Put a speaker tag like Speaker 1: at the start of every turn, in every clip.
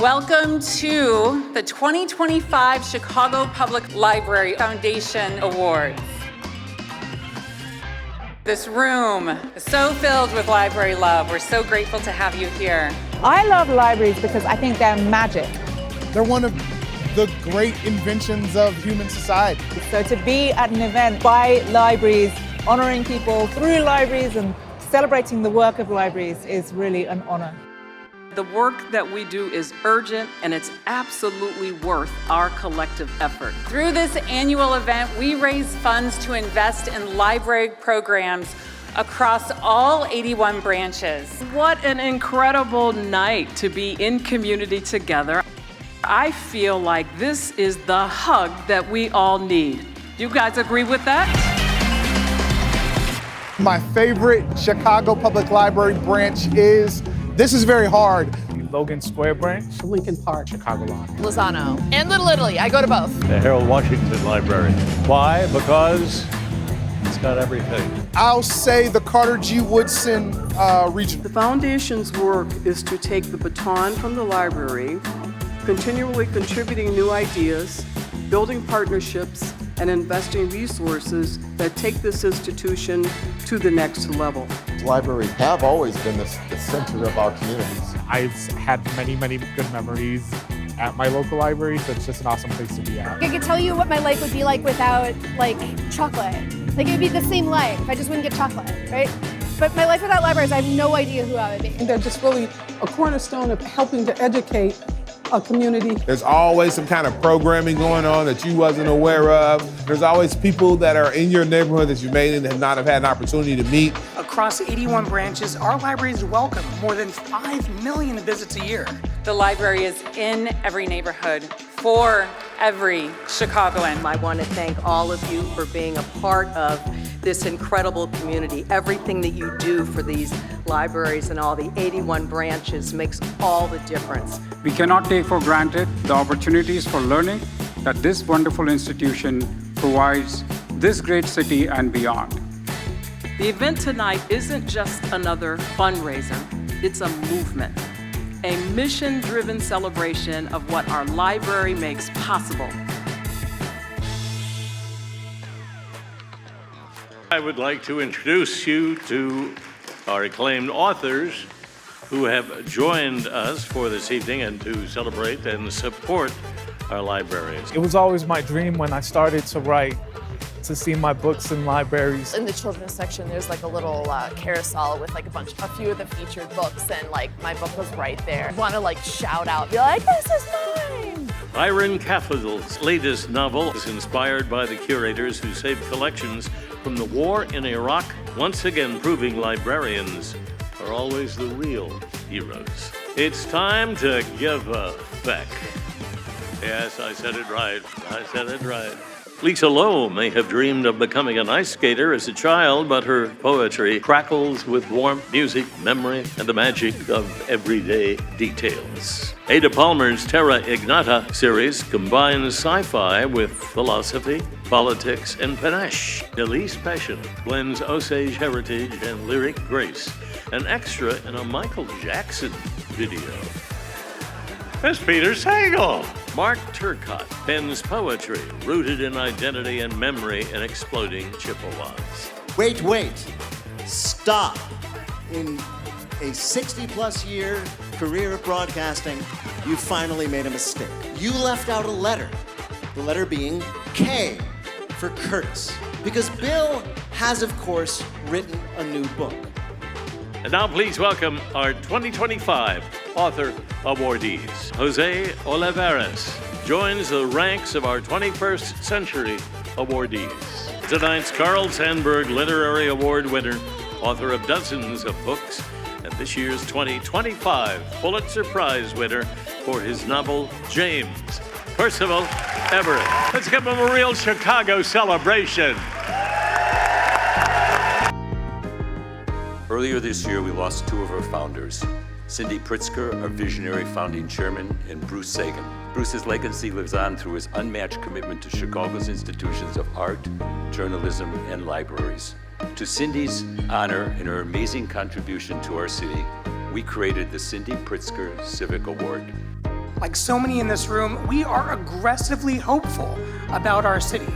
Speaker 1: Welcome to the 2025 Chicago Public Library Foundation Awards. This room is so filled with library love. We're so grateful to have you here.
Speaker 2: I love libraries because I think they're magic.
Speaker 3: They're one of the great inventions of human society.
Speaker 2: So to be at an event by libraries, honoring people through libraries and celebrating the work of libraries is really an honor.
Speaker 4: The work that we do is urgent and it's absolutely worth our collective effort.
Speaker 1: Through this annual event, we raise funds to invest in library programs across all 81 branches.
Speaker 4: What an incredible night to be in community together. I feel like this is the hug that we all need. You guys agree with that?
Speaker 3: My favorite Chicago Public Library branch is, this is very hard,
Speaker 5: Logan Square branch,
Speaker 6: Lincoln Park,
Speaker 5: Chicago Lawn,
Speaker 7: Lozano, and Little Italy. I go to both.
Speaker 8: The Harold Washington Library. Why? Because it's got everything.
Speaker 3: I'll say the Carter G. Woodson region.
Speaker 6: The Foundation's work is to take the baton from the library, continually contributing new ideas, building partnerships, and investing resources that take this institution to the next level.
Speaker 9: Libraries have always been the center of our communities.
Speaker 5: I've had many good memories at my local library, so it's just an awesome place to be at.
Speaker 10: I could tell you what my life would be like without, chocolate. It would be the same life if I just wouldn't get chocolate, right? But my life without libraries, I have no idea who I would be.
Speaker 6: And they're just really a cornerstone of helping to educate a community.
Speaker 11: There's always some kind of programming going on that you wasn't aware of. There's always people that are in your neighborhood that you may not have had an opportunity to meet.
Speaker 12: Across 81 branches, our libraries welcome more than 5 million visits a year.
Speaker 1: The library is in every neighborhood for every Chicagoan.
Speaker 13: I want to thank all of you for being a part of this incredible community. Everything that you do for these libraries and all the 81 branches makes all the difference.
Speaker 14: We cannot take for granted the opportunities for learning that this wonderful institution provides this great city and beyond.
Speaker 4: The event tonight isn't just another fundraiser, it's a movement, a mission-driven celebration of what our library makes possible.
Speaker 8: I would like to introduce you to our acclaimed authors who have joined us for this evening and to celebrate and support our libraries.
Speaker 5: It was always my dream when I started to write to see my books in libraries.
Speaker 7: In the children's section, there's a little carousel with a few of the featured books, and my book was right there. I want to shout out, be like, this is mine!
Speaker 8: Byron Caffidel's latest novel is inspired by the curators who saved collections from the war in Iraq, once again proving librarians are always the real heroes. It's time to give back. Yes, I said it right. Lisa Lowe may have dreamed of becoming an ice skater as a child, but her poetry crackles with warmth, music, memory, and the magic of everyday details. Ada Palmer's Terra Ignata series combines sci-fi with philosophy, politics, and panache. Elise Passion blends Osage heritage and lyric grace, an extra in a Michael Jackson video. That's Peter Sagal. Mark Turcotte pens poetry rooted in identity and memory in exploding Chippewas.
Speaker 15: Wait. Stop. In a 60-plus year career of broadcasting, you finally made a mistake. You left out a letter. The letter being K for Curtis. Because Bill has, of course, written a new book.
Speaker 8: And now please welcome our 2025 author awardees. José Olivarez joins the ranks of our 21st Century awardees. Tonight's Carl Sandburg Literary Award winner, author of dozens of books, and this year's 2025 Pulitzer Prize winner for his novel, James, Percival Everett. Let's give him a real Chicago celebration.
Speaker 16: Earlier this year, we lost two of our founders, Cindy Pritzker, our visionary founding chairman, and Bruce Sagan. Bruce's legacy lives on through his unmatched commitment to Chicago's institutions of art, journalism, and libraries. To Cindy's honor and her amazing contribution to our city, we created the Cindy Pritzker Civic Award.
Speaker 12: like so many in this room, we are aggressively hopeful about our city.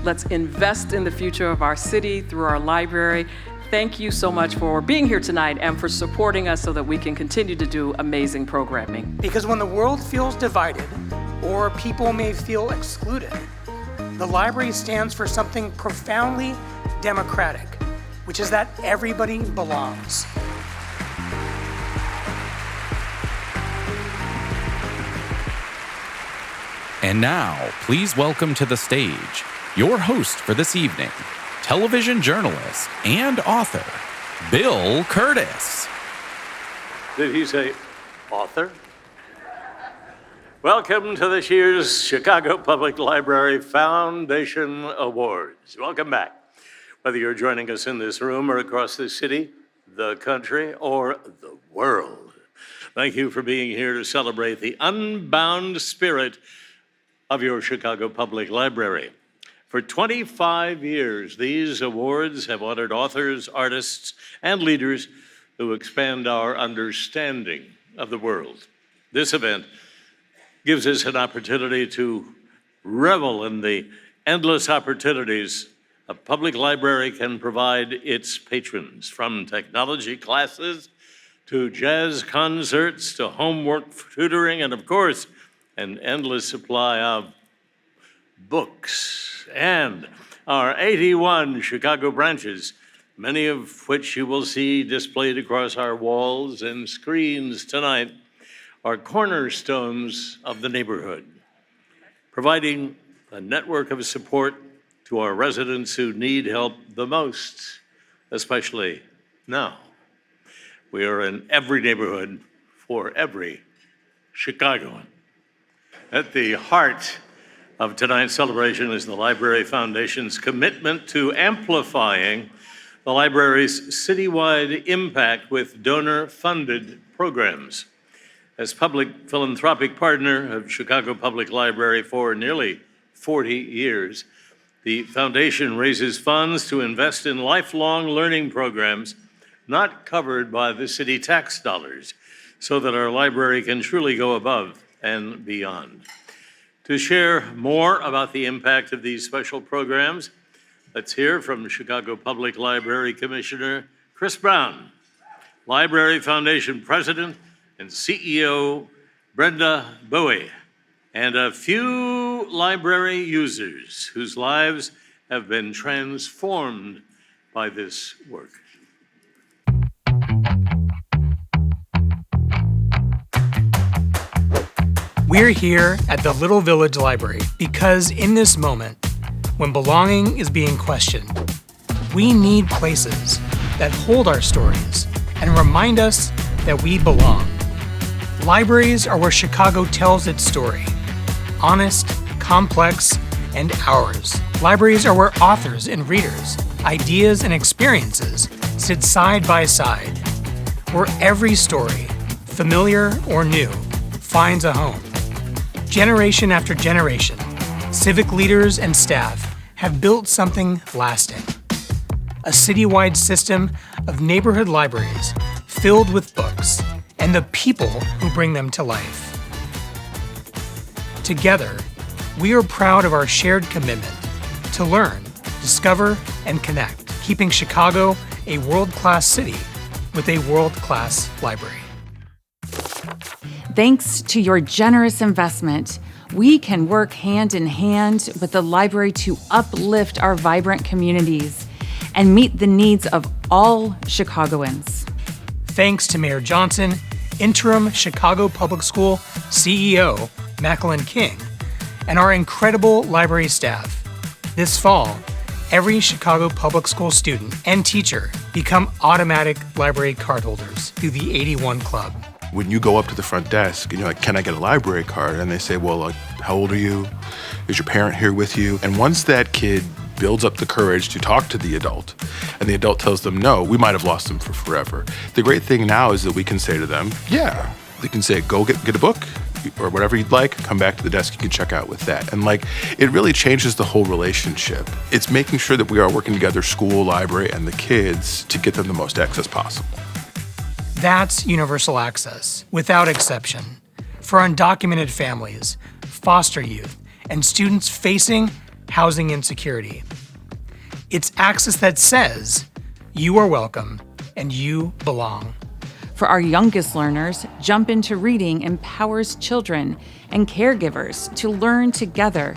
Speaker 4: Let's invest in the future of our city through our library. Thank you so much for being here tonight and for supporting us so that we can continue to do amazing programming.
Speaker 12: Because when the world feels divided, or people may feel excluded, the library stands for something profoundly democratic, which is that everybody belongs.
Speaker 17: And now, please welcome to the stage your host for this evening, television journalist and author, Bill Curtis.
Speaker 8: Did he say author? Welcome to this year's Chicago Public Library Foundation Awards. Welcome back. Whether you're joining us in this room or across the city, the country, or the world, thank you for being here to celebrate the unbound spirit of your Chicago Public Library. For 25 years, these awards have honored authors, artists, and leaders who expand our understanding of the world. This event gives us an opportunity to revel in the endless opportunities a public library can provide its patrons, from technology classes to jazz concerts to homework tutoring, and of course, an endless supply of books. And our 81 Chicago branches, many of which you will see displayed across our walls and screens tonight, are cornerstones of the neighborhood, providing a network of support to our residents who need help the most, especially now. We are in every neighborhood for every Chicagoan. At the heart of tonight's celebration is the Library Foundation's commitment to amplifying the library's citywide impact with donor-funded programs. As public philanthropic partner of Chicago Public Library for nearly 40 years, the foundation raises funds to invest in lifelong learning programs not covered by the city tax dollars, so that our library can truly go above and beyond. To share more about the impact of these special programs, let's hear from Chicago Public Library Commissioner Chris Brown, Library Foundation President and CEO Brenda Bowie, and a few library users whose lives have been transformed by this work.
Speaker 12: We're here at the Little Village Library because in this moment, when belonging is being questioned, we need places that hold our stories and remind us that we belong. Libraries are where Chicago tells its story. Honest, complex, and ours. Libraries are where authors and readers, ideas and experiences sit side by side. Where every story, familiar or new, finds a home. Generation after generation, civic leaders and staff have built something lasting. A citywide system of neighborhood libraries filled with books and the people who bring them to life. Together, we are proud of our shared commitment to learn, discover, and connect, keeping Chicago a world-class city with a world-class library.
Speaker 1: Thanks to your generous investment, we can work hand in hand with the library to uplift our vibrant communities and meet the needs of all Chicagoans.
Speaker 12: Thanks to Mayor Johnson, Interim Chicago Public School CEO Macklin King, and our incredible library staff. This fall, every Chicago Public School student and teacher become automatic library cardholders through the 81 Club.
Speaker 18: When you go up to the front desk and you're like, can I get a library card? And they say, well, how old are you? Is your parent here with you? And once that kid builds up the courage to talk to the adult, and the adult tells them no, we might have lost them for forever. The great thing now is that we can say to them, yeah, they can say, go get a book or whatever you'd like, come back to the desk, you can check out with that. And it really changes the whole relationship. It's making sure that we are working together, school, library, and the kids to get them the most access possible.
Speaker 12: That's universal access, without exception. for undocumented families, foster youth, and students facing housing insecurity. It's access that says, you are welcome and you belong.
Speaker 1: For our youngest learners, Jump Into Reading empowers children and caregivers to learn together.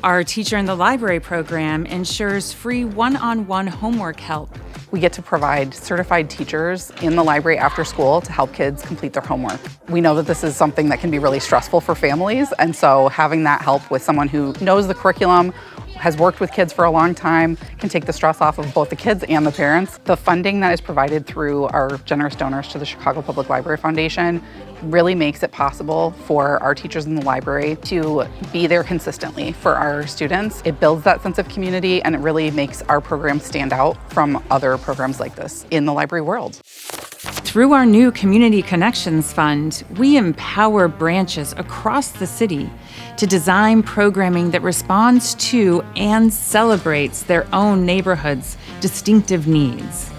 Speaker 1: Our Teacher in the Library program ensures free one-on-one homework help.
Speaker 19: We get to provide certified teachers in the library after school to help kids complete their homework. We know that this is something that can be really stressful for families, and so having that help with someone who knows the curriculum, has worked with kids for a long time, can take the stress off of both the kids and the parents. The funding that is provided through our generous donors to the Chicago Public Library Foundation really makes it possible for our teachers in the library to be there consistently for our students. It builds that sense of community, and it really makes our program stand out from other programs like this in the library world.
Speaker 1: Through our new Community Connections Fund, we empower branches across the city to design programming that responds to and celebrates their own neighborhood's distinctive needs.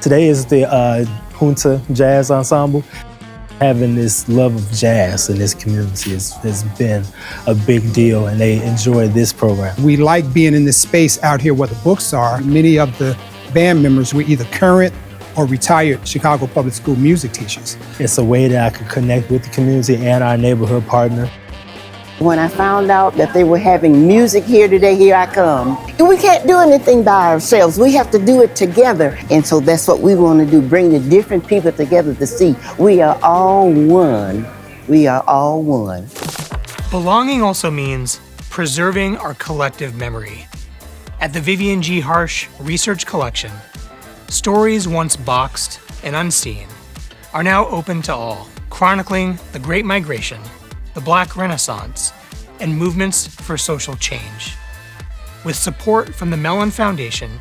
Speaker 20: Today is the Junta Jazz Ensemble. Having this love of jazz in this community has been a big deal, and they enjoy this program.
Speaker 21: We like being in this space out here where the books are. Many of the band members were either current or retired Chicago Public School music teachers.
Speaker 20: It's a way that I could connect with the community and our neighborhood partner.
Speaker 22: When I found out that they were having music here today, here I come. We can't do anything by ourselves. We have to do it together. And so that's what we want to do, bring the different people together to see we are all one. We are all one.
Speaker 12: Belonging also means preserving our collective memory. At the Vivian G. Harsh Research Collection, stories once boxed and unseen are now open to all, chronicling the Great Migration, the Black Renaissance, and movements for social change. With support from the Mellon Foundation,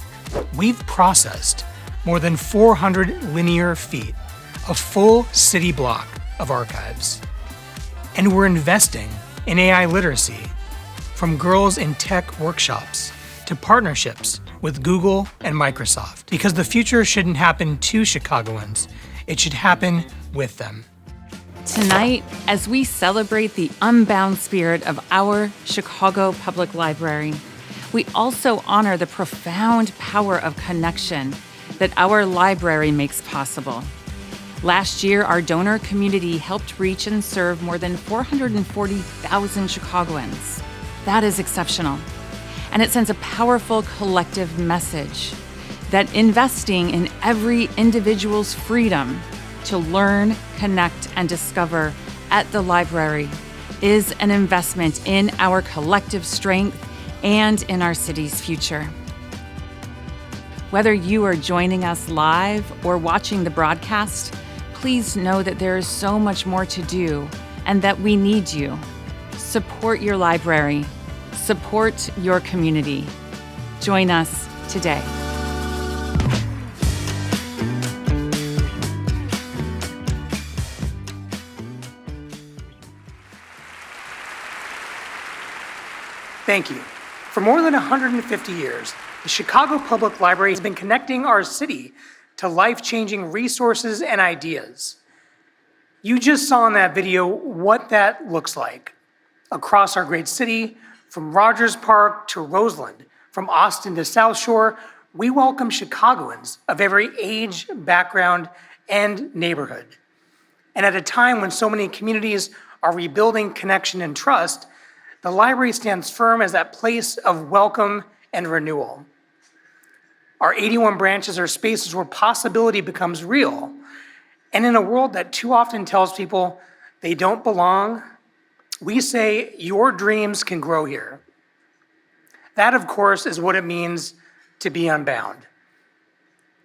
Speaker 12: we've processed more than 400 linear feet, a full city block of archives. And we're investing in AI literacy, from girls in tech workshops to partnerships with Google and Microsoft, because the future shouldn't happen to Chicagoans, it should happen with them.
Speaker 1: Tonight, as we celebrate the unbound spirit of our Chicago Public Library, we also honor the profound power of connection that our library makes possible. Last year, our donor community helped reach and serve more than 440,000 Chicagoans. That is exceptional. And it sends a powerful collective message that investing in every individual's freedom to learn, connect, and discover at the library is an investment in our collective strength and in our city's future. Whether you are joining us live or watching the broadcast, please know that there is so much more to do and that we need you. Support your library. Support your community. Join us today.
Speaker 12: Thank you. For more than 150 years, the Chicago Public Library has been connecting our city to life-changing resources and ideas. You just saw in that video what that looks like. Across our great city, from Rogers Park to Roseland, from Austin to South Shore, we welcome Chicagoans of every age, background, and neighborhood. And at a time when so many communities are rebuilding connection and trust, the library stands firm as that place of welcome and renewal. Our 81 branches are spaces where possibility becomes real. And in a world that too often tells people they don't belong, we say your dreams can grow here. That, of course, is what it means to be unbound.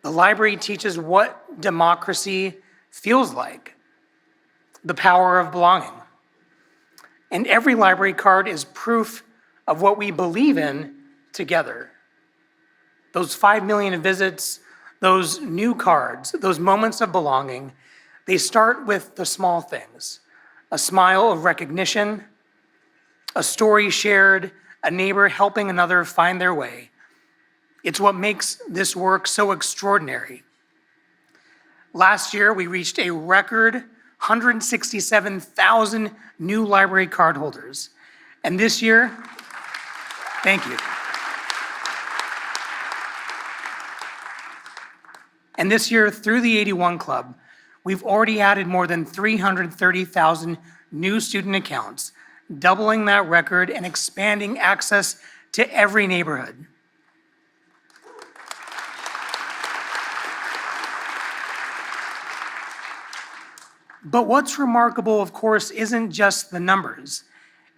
Speaker 12: The library teaches what democracy feels like, the power of belonging. And every library card is proof of what we believe in together. Those 5 million visits, those new cards, those moments of belonging, they start with the small things. A smile of recognition, a story shared, a neighbor helping another find their way. It's what makes this work so extraordinary. Last year, we reached a record 167,000 new library cardholders. And this year, thank you. And this year, through the 81 Club, we've already added more than 330,000 new student accounts, doubling that record and expanding access to every neighborhood. But what's remarkable, of course, isn't just the numbers.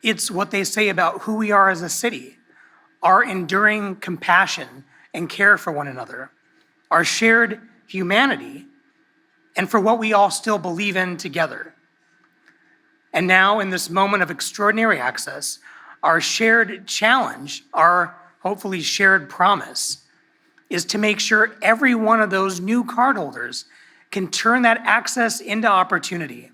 Speaker 12: It's what they say about who we are as a city, our enduring compassion and care for one another, our shared humanity, and for what we all still believe in together. And now, in this moment of extraordinary access, our shared challenge, our hopefully shared promise, is to make sure every one of those new cardholders can turn that access into opportunity.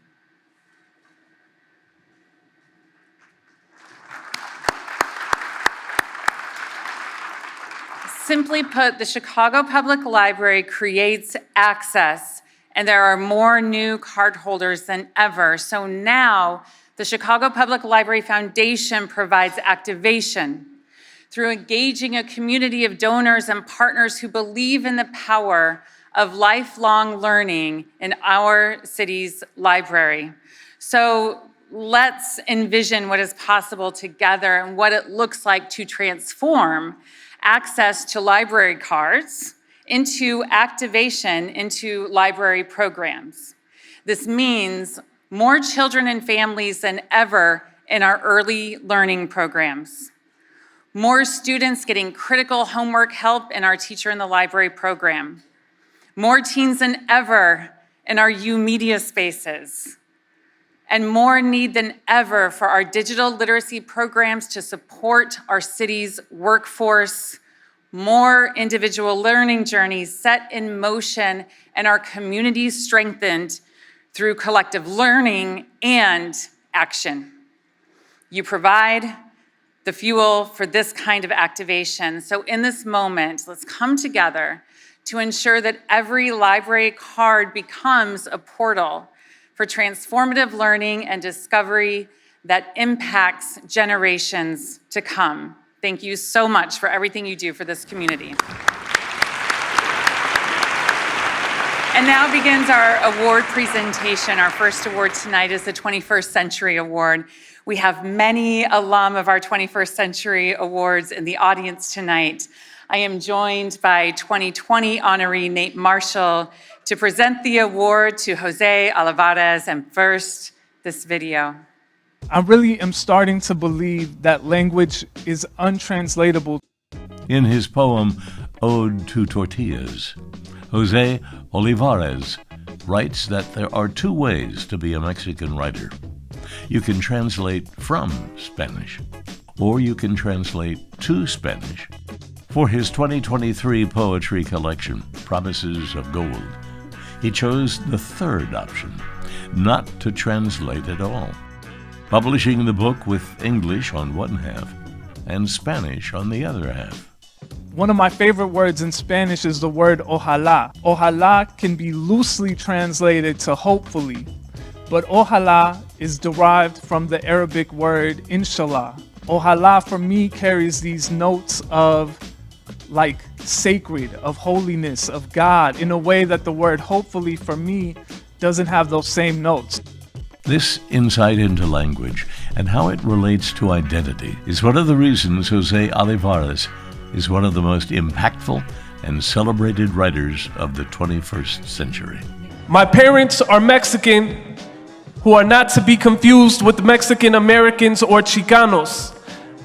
Speaker 1: Simply put, the Chicago Public Library creates access, and there are more new cardholders than ever. So now, the Chicago Public Library Foundation provides activation through engaging a community of donors and partners who believe in the power of lifelong learning in our city's library. So let's envision what is possible together and what it looks like to transform access to library cards into activation into library programs. This means more children and families than ever in our early learning programs, more students getting critical homework help in our Teacher in the Library program, more teens than ever in our U-Media spaces, and more need than ever for our digital literacy programs to support our city's workforce, more individual learning journeys set in motion, and our communities strengthened through collective learning and action. You provide the fuel for this kind of activation. So in this moment, let's come together to ensure that every library card becomes a portal for transformative learning and discovery that impacts generations to come. Thank you so much for everything you do for this community. And now begins our award presentation. Our first award tonight is the 21st Century Award. We have many alum of our 21st Century Awards in the audience tonight. I am joined by 2020 honoree Nate Marshall to present the award to José Olivarez. And first, this video.
Speaker 2: I really am starting to believe that language is untranslatable.
Speaker 8: In his poem, Ode to Tortillas, José Olivarez writes that there are two ways to be a Mexican writer. You can translate from Spanish, or you can translate to Spanish. For his 2023 poetry collection, Promises of Gold, he chose the third option, not to translate at all, publishing the book with English on one half and Spanish on the other half.
Speaker 2: One of my favorite words in Spanish is the word ojalá. Ojalá can be loosely translated to hopefully, but ojalá is derived from the Arabic word inshallah. Ojalá for me carries these notes of like sacred, of holiness, of God, in a way that the word hopefully for me doesn't have those same notes.
Speaker 8: This insight into language and how it relates to identity is one of the reasons José Olivarez is one of the most impactful and celebrated writers of the 21st century.
Speaker 2: My parents are Mexican, who are not to be confused with Mexican Americans or Chicanos.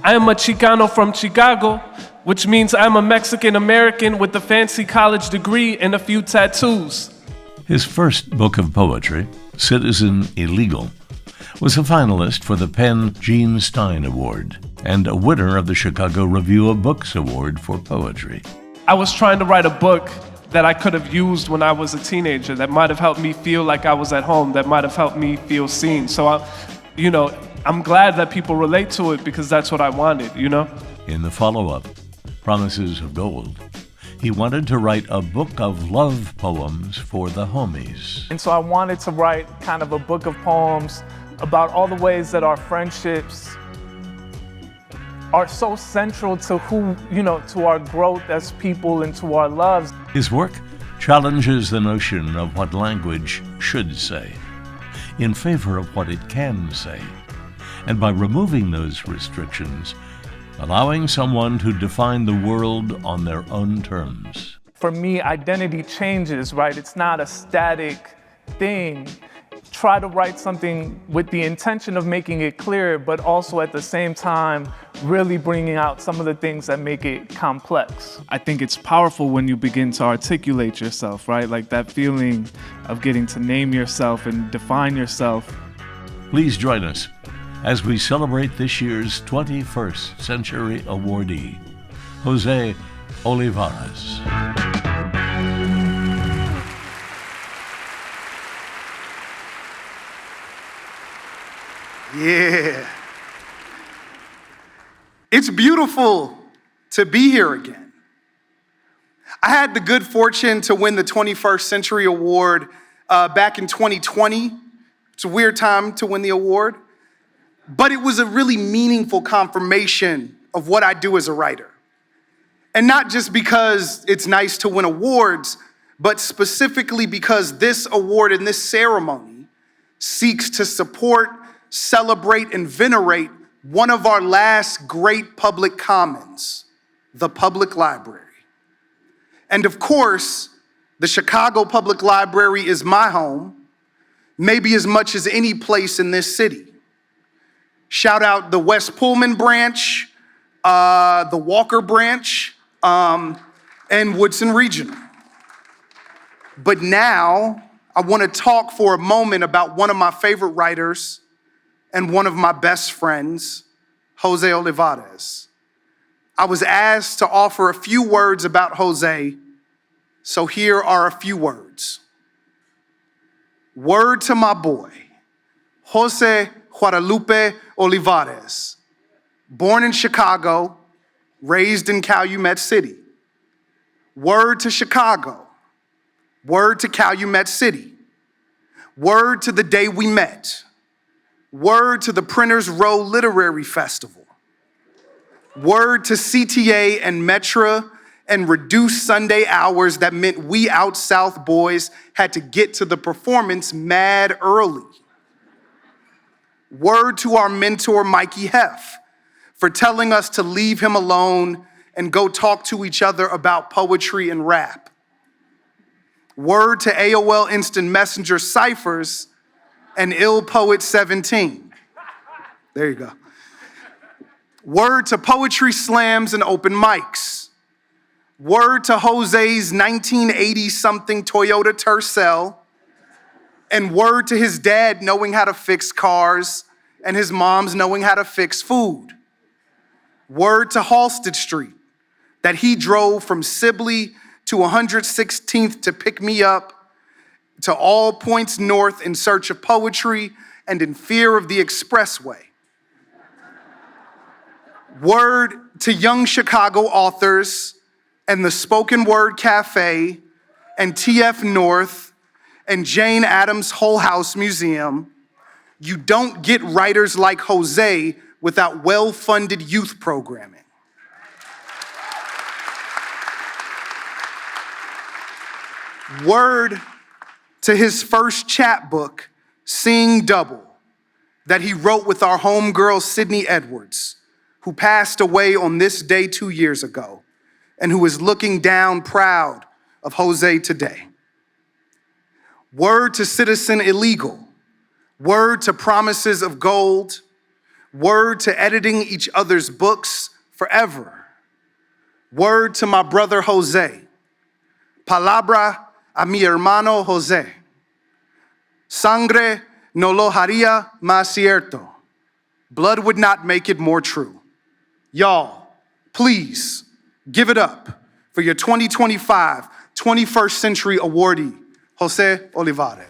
Speaker 2: I am a Chicano from Chicago, which means I'm a Mexican American with a fancy college degree and a few tattoos.
Speaker 8: His first book of poetry, Citizen Illegal, was a finalist for the Penn Gene Stein Award and a winner of the Chicago Review of Books Award for poetry.
Speaker 2: I was trying to write a book that I could have used when I was a teenager, that might have helped me feel like I was at home, that might have helped me feel seen. So, I'm glad that people relate to it because that's what I wanted,
Speaker 8: In the follow-up, Promises of Gold, He wanted to write a book of love poems for the homies.
Speaker 2: And so I wanted to write kind of a book of poems about all the ways that our friendships are so central to to our growth as people and to our loves.
Speaker 8: His work challenges the notion of what language should say in favor of what it can say. And by removing those restrictions, allowing someone to define the world on their own terms.
Speaker 2: For me, identity changes, right? It's not a static thing. Try to write something with the intention of making it clear, but also at the same time, really bringing out some of the things that make it complex. I think it's powerful when you begin to articulate yourself, right? Like that feeling of getting to name yourself and define yourself.
Speaker 8: Please join us as we celebrate this year's 21st Century Awardee, José Olivarez.
Speaker 3: Yeah. It's beautiful to be here again. I had the good fortune to win the 21st Century Award back in 2020. It's a weird time to win the award, but it was a really meaningful confirmation of what I do as a writer. And not just because it's nice to win awards, but specifically because this award and this ceremony seeks to support, celebrate, and venerate one of our last great public commons, the public library. And of course, the Chicago Public Library is my home, maybe as much as any place in this city. Shout out the West Pullman branch, the Walker branch, and Woodson Regional. But now, I want to talk for a moment about one of my favorite writers and one of my best friends, José Olivarez. I was asked to offer a few words about José, so here are a few words. Word to my boy, José Guadalupe Olivarez, born in Chicago, raised in Calumet City. Word to Chicago. Word to Calumet City. Word to the day we met. Word to the Printers Row Literary Festival. Word to CTA and Metra and reduced Sunday hours that meant we out South boys had to get to the performance mad early. Word to our mentor, Mikey Heff, for telling us to leave him alone and go talk to each other about poetry and rap. Word to AOL Instant Messenger ciphers and Ill Poet 17. There you go. Word to poetry slams and open mics. Word to José's 1980-something Toyota Tercel. And word to his dad knowing how to fix cars and his mom's knowing how to fix food. Word to Halsted Street, that he drove from Sibley to 116th to pick me up, to all points north in search of poetry and in fear of the expressway. Word to young Chicago authors and the Spoken Word Cafe and TF North and Jane Addams Whole House Museum. You don't get writers like José without well-funded youth programming. Word to his first chapbook, Seeing Double, that he wrote with our homegirl, Sydney Edwards, who passed away on this day 2 years ago, and who is looking down proud of José today. Word to Citizen Illegal. Word to Promises of Gold. Word to editing each other's books forever. Word to my brother José. Palabra a mi hermano José. Sangre no lo haría más cierto. Blood would not make it more true. Y'all, please give it up for your 2025 21st Century Awardee, José Olivarez.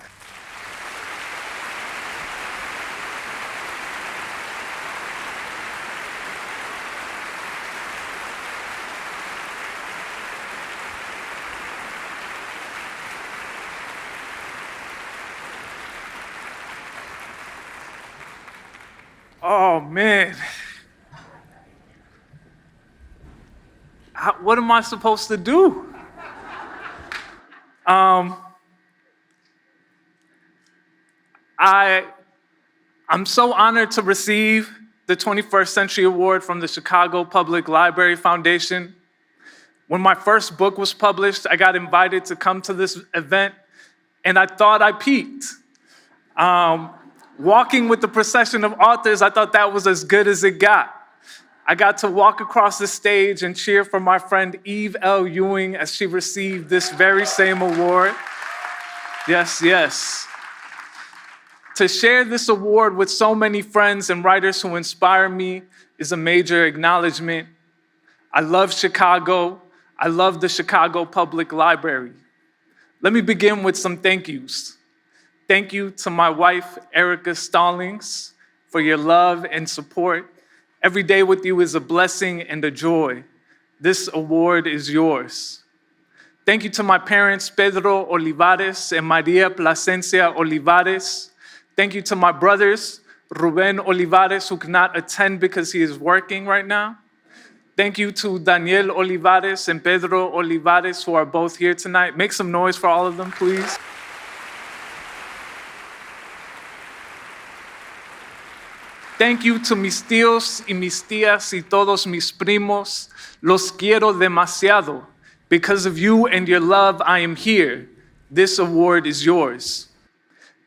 Speaker 2: Oh, man. What am I supposed to do? I'm so honored to receive the 21st Century Award from the Chicago Public Library Foundation. When my first book was published, I got invited to come to this event, and I thought I peaked. Walking with the procession of authors, I thought that was as good as it got. I got to walk across the stage and cheer for my friend Eve L. Ewing as she received this very same award. Yes, yes. To share this award with so many friends and writers who inspire me is a major acknowledgement. I love Chicago. I love the Chicago Public Library. Let me begin with some thank yous. Thank you to my wife, Erica Stallings, for your love and support. Every day with you is a blessing and a joy. This award is yours. Thank you to my parents, Pedro Olivarez and Maria Plasencia Olivarez. Thank you to my brothers, Ruben Olivarez, who cannot attend because he is working right now. Thank you to Daniel Olivarez and Pedro Olivarez, who are both here tonight. Make some noise for all of them, please. Thank you to mis tíos y mis tías y todos mis primos. Los quiero demasiado. Because of you and your love, I am here. This award is yours.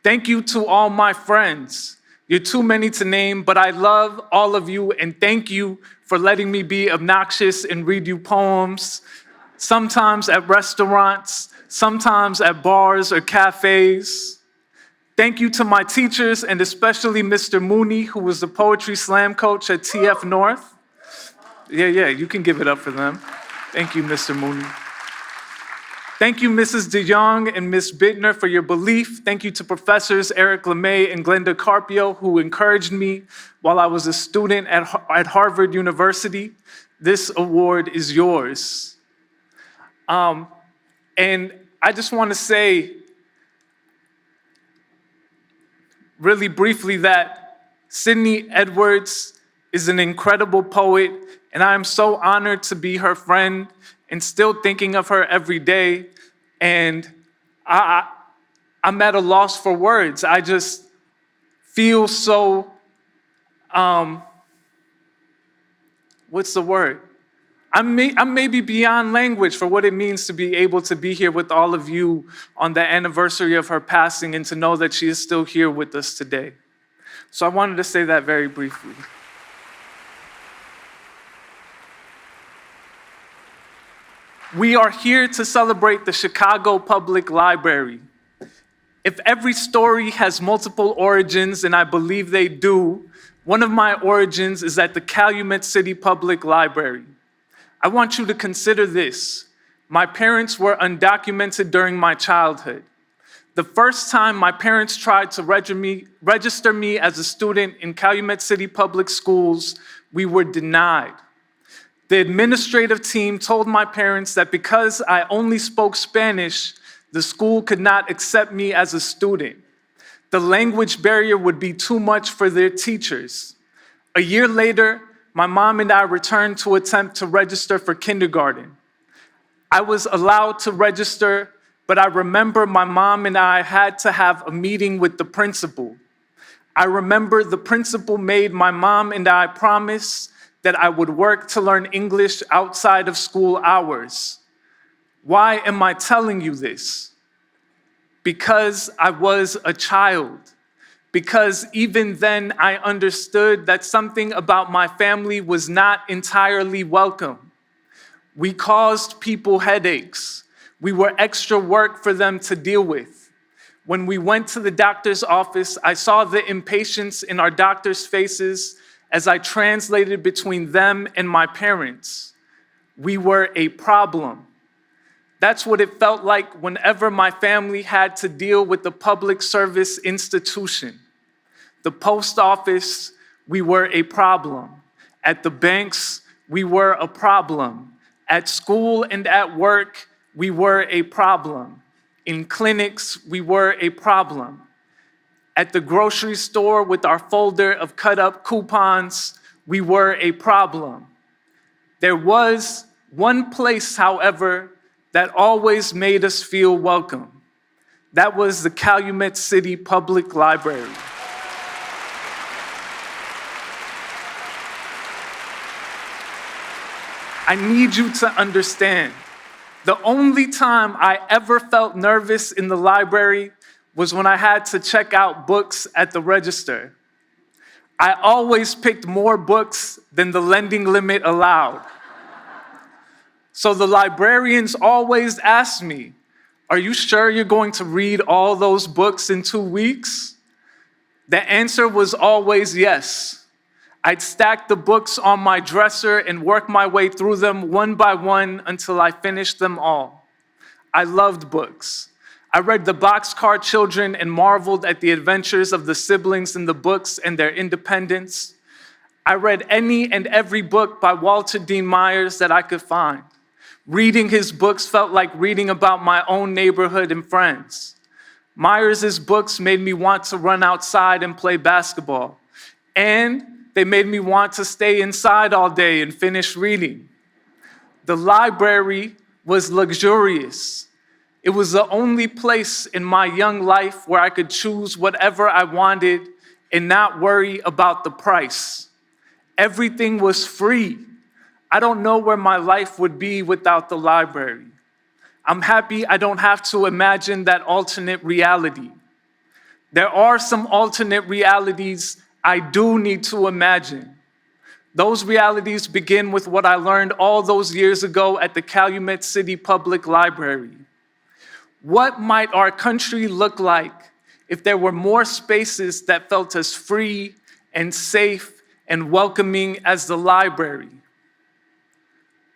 Speaker 2: Thank you to all my friends. You're too many to name, but I love all of you, and thank you for letting me be obnoxious and read you poems, sometimes at restaurants, sometimes at bars or cafes. Thank you to my teachers, and especially Mr. Mooney, who was the poetry slam coach at TF North. Yeah, you can give it up for them. Thank you, Mr. Mooney. Thank you, Mrs. DeYoung and Ms. Bittner, for your belief. Thank you to Professors Eric LeMay and Glenda Carpio, who encouraged me while I was a student at Harvard University. This award is yours. And I just want to say really briefly that Sydney Edwards is an incredible poet, and I am so honored to be her friend and still thinking of her every day. And I'm at a loss for words. I just feel so, what's the word? I'm maybe beyond language for what it means to be able to be here with all of you on the anniversary of her passing and to know that she is still here with us today. So I wanted to say that very briefly. We are here to celebrate the Chicago Public Library. If every story has multiple origins, and I believe they do, one of my origins is at the Calumet City Public Library. I want you to consider this. My parents were undocumented during my childhood. The first time my parents tried to register me as a student in Calumet City Public Schools, we were denied. The administrative team told my parents that because I only spoke Spanish, the school could not accept me as a student. The language barrier would be too much for their teachers. A year later, my mom and I returned to attempt to register for kindergarten. I was allowed to register, but I remember my mom and I had to have a meeting with the principal. I remember the principal made my mom and I promise that I would work to learn English outside of school hours. Why am I telling you this? Because I was a child. Because even then I understood that something about my family was not entirely welcome. We caused people headaches. We were extra work for them to deal with. When we went to the doctor's office, I saw the impatience in our doctors' faces as I translated between them and my parents. We were a problem. That's what it felt like whenever my family had to deal with the public service institution. The post office, we were a problem. At the banks, we were a problem. At school and at work, we were a problem. In clinics, we were a problem. At the grocery store with our folder of cut-up coupons, we were a problem. There was one place, however, that always made us feel welcome. That was the Calumet City Public Library. I need you to understand, the only time I ever felt nervous in the library was when I had to check out books at the register. I always picked more books than the lending limit allowed. So the librarians always asked me, "Are you sure you're going to read all those books in 2 weeks?" The answer was always yes. I'd stack the books on my dresser and work my way through them one by one until I finished them all. I loved books. I read The Boxcar Children and marveled at the adventures of the siblings in the books and their independence. I read any and every book by Walter Dean Myers that I could find. Reading his books felt like reading about my own neighborhood and friends. Myers' books made me want to run outside and play basketball. And they made me want to stay inside all day and finish reading. The library was luxurious. It was the only place in my young life where I could choose whatever I wanted and not worry about the price. Everything was free. I don't know where my life would be without the library. I'm happy I don't have to imagine that alternate reality. There are some alternate realities I do need to imagine. Those realities begin with what I learned all those years ago at the Calumet City Public Library. What might our country look like if there were more spaces that felt as free and safe and welcoming as the library?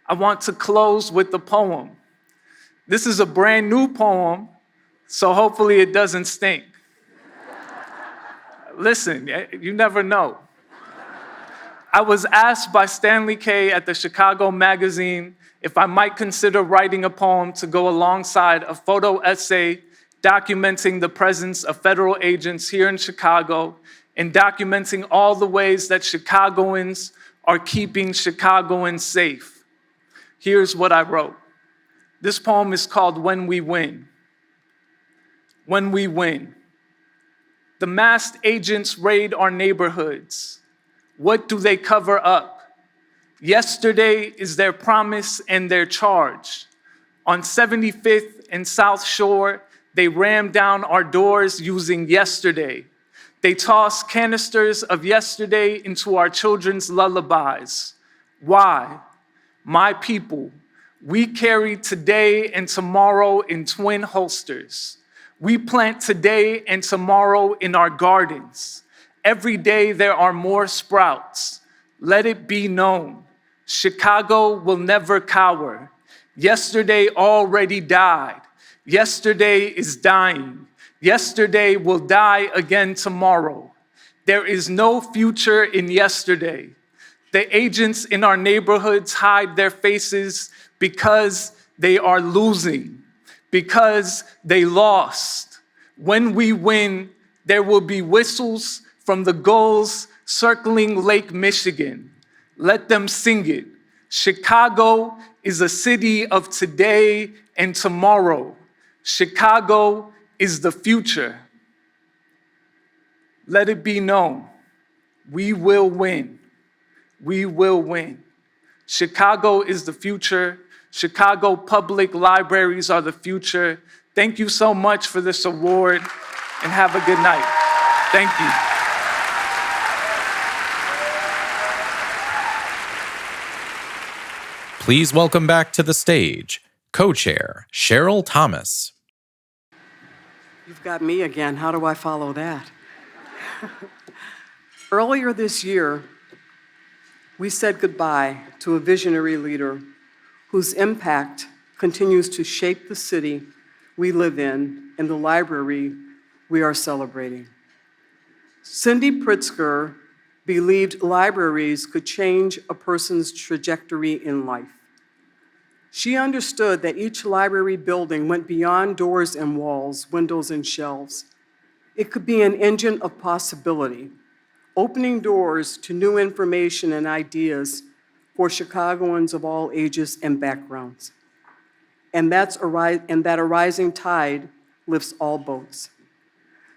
Speaker 2: I want to close with a poem. This is a brand new poem, so hopefully it doesn't stink. Listen, you never know. I was asked by Stanley K. at the Chicago Magazine if I might consider writing a poem to go alongside a photo essay documenting the presence of federal agents here in Chicago and documenting all the ways that Chicagoans are keeping Chicagoans safe. Here's what I wrote. This poem is called When We Win. When we win. The masked agents raid our neighborhoods. What do they cover up? Yesterday is their promise and their charge. On 75th and South Shore, they rammed down our doors using yesterday. They tossed canisters of yesterday into our children's lullabies. Why? My people, we carry today and tomorrow in twin holsters. We plant today and tomorrow in our gardens. Every day there are more sprouts. Let it be known, Chicago will never cower. Yesterday already died. Yesterday is dying. Yesterday will die again tomorrow. There is no future in yesterday. The agents in our neighborhoods hide their faces because they are losing, because they lost. When we win, there will be whistles from the gulls circling Lake Michigan. Let them sing it. Chicago is a city of today and tomorrow. Chicago is the future. Let it be known, we will win. We will win. Chicago is the future. Chicago public libraries are the future. Thank you so much for this award, and have a good night. Thank you.
Speaker 17: Please welcome back to the stage, co-chair Cheryl Thomas.
Speaker 6: You've got me again. How do I follow that? Earlier this year, we said goodbye to a visionary leader whose impact continues to shape the city we live in and the library we are celebrating. Cindy Pritzker believed libraries could change a person's trajectory in life. She understood that each library building went beyond doors and walls, windows and shelves. It could be an engine of possibility, opening doors to new information and ideas for Chicagoans of all ages and backgrounds. And that a rising tide lifts all boats.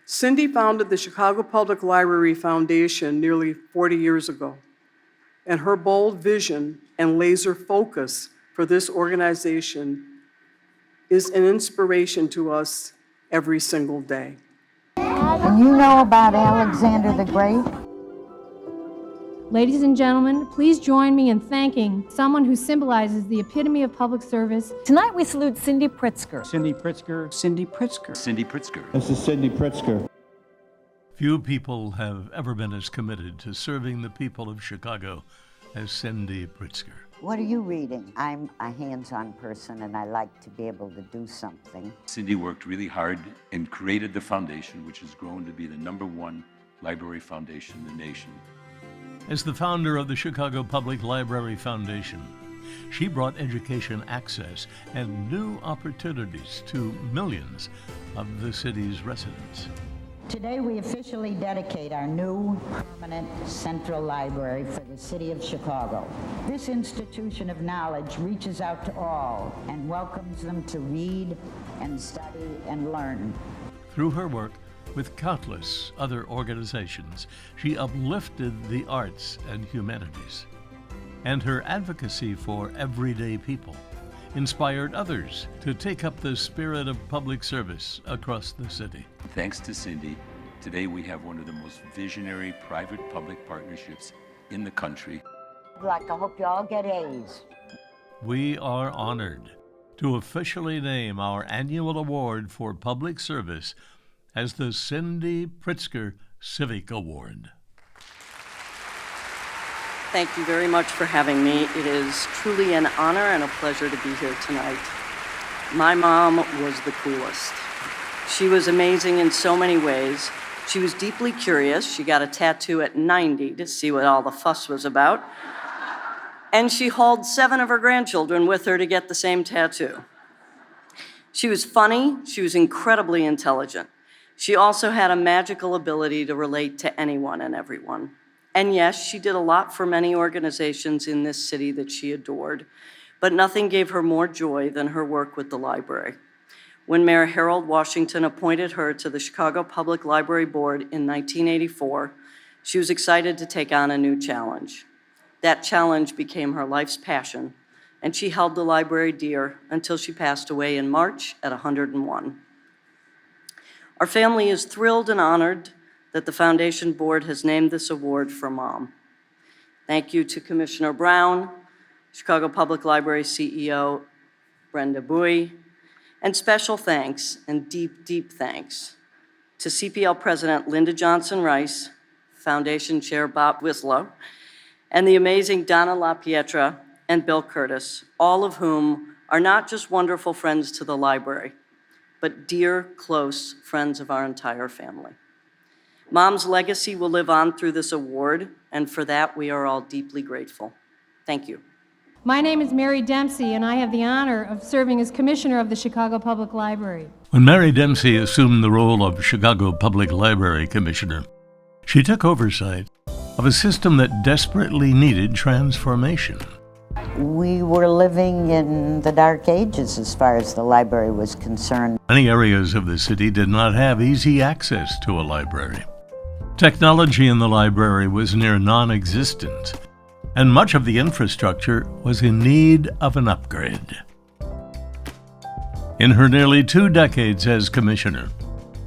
Speaker 6: Cindy founded the Chicago Public Library Foundation nearly 40 years ago, and her bold vision and laser focus for this organization is an inspiration to us every single day.
Speaker 9: And you know about Alexander the Great?
Speaker 10: Ladies and gentlemen, please join me in thanking someone who symbolizes the epitome of public service.
Speaker 9: Tonight we salute Cindy Pritzker.
Speaker 23: Cindy Pritzker. Cindy Pritzker.
Speaker 16: Cindy Pritzker.
Speaker 23: This is Cindy Pritzker.
Speaker 24: Few people have ever been as committed to serving the people of Chicago as Cindy Pritzker.
Speaker 9: What are you reading? I'm a hands-on person and I like to be able to do something.
Speaker 16: Cindy worked really hard and created the foundation, which has grown to be the #1 library foundation in the nation.
Speaker 24: As the founder of the Chicago Public Library Foundation, she brought education access and new opportunities to millions of the city's residents.
Speaker 9: Today we officially dedicate our new permanent central library for the city of Chicago. This institution of knowledge reaches out to all and welcomes them to read and study and learn.
Speaker 24: Through her work with countless other organizations, she uplifted the arts and humanities. And her advocacy for everyday people inspired others to take up the spirit of public service across the city.
Speaker 16: Thanks to Cindy, today we have one of the most visionary private-public partnerships in the country.
Speaker 9: I hope you all get A's.
Speaker 24: We are honored to officially name our annual award for public service as the Cindy Pritzker Civic Award.
Speaker 4: Thank you very much for having me. It is truly an honor and a pleasure to be here tonight. My mom was the coolest. She was amazing in so many ways. She was deeply curious. She got a tattoo at 90 to see what all the fuss was about. And she hauled 7 of her grandchildren with her to get the same tattoo. She was funny. She was incredibly intelligent. She also had a magical ability to relate to anyone and everyone. And yes, she did a lot for many organizations in this city that she adored, but nothing gave her more joy than her work with the library. When Mayor Harold Washington appointed her to the Chicago Public Library Board in 1984, she was excited to take on a new challenge. That challenge became her life's passion, and she held the library dear until she passed away in March at 101. Our family is thrilled and honored that the Foundation Board has named this award for Mom. Thank you to Commissioner Brown, Chicago Public Library CEO Brenda Bowie, and special thanks and deep, deep thanks to CPL President Linda Johnson-Rice, Foundation Chair Bob Wislow, and the amazing Donna LaPietra and Bill Curtis, all of whom are not just wonderful friends to the library, but dear, close friends of our entire family. Mom's legacy will live on through this award, and for that we are all deeply grateful. Thank you.
Speaker 10: My name is Mary Dempsey, and I have the honor of serving as Commissioner of the Chicago Public Library.
Speaker 24: When Mary Dempsey assumed the role of Chicago Public Library Commissioner, she took oversight of a system that desperately needed transformation.
Speaker 9: We were living in the dark ages as far as the library was concerned.
Speaker 24: Many areas of the city did not have easy access to a library. Technology in the library was near non-existent, and much of the infrastructure was in need of an upgrade. In her nearly 2 decades as commissioner,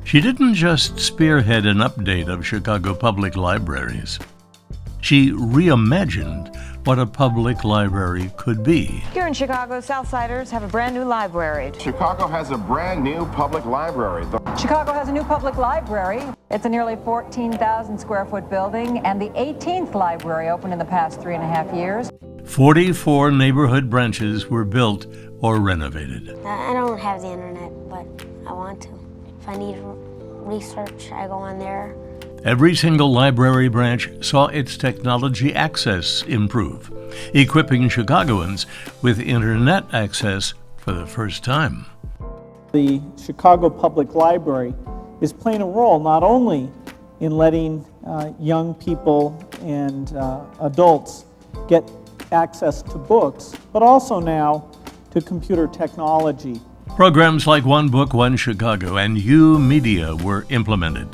Speaker 24: she didn't just spearhead an update of Chicago public libraries. She reimagined what a public library could be.
Speaker 25: Here in Chicago, Southsiders have a brand new library.
Speaker 26: Chicago has a brand new public library.
Speaker 25: Chicago has a new public library. It's a nearly 14,000 square foot building and the 18th library opened in the past 3.5 years.
Speaker 24: 44 neighborhood branches were built or renovated.
Speaker 27: I don't have the internet, but I want to. If I need research, I go on there.
Speaker 24: Every single library branch saw its technology access improve, equipping Chicagoans with internet access for the first time.
Speaker 28: The Chicago Public Library
Speaker 5: is playing a role not only in letting young people and adults get access to books, but also now to computer technology.
Speaker 24: Programs like One Book, One Chicago and U Media were implemented.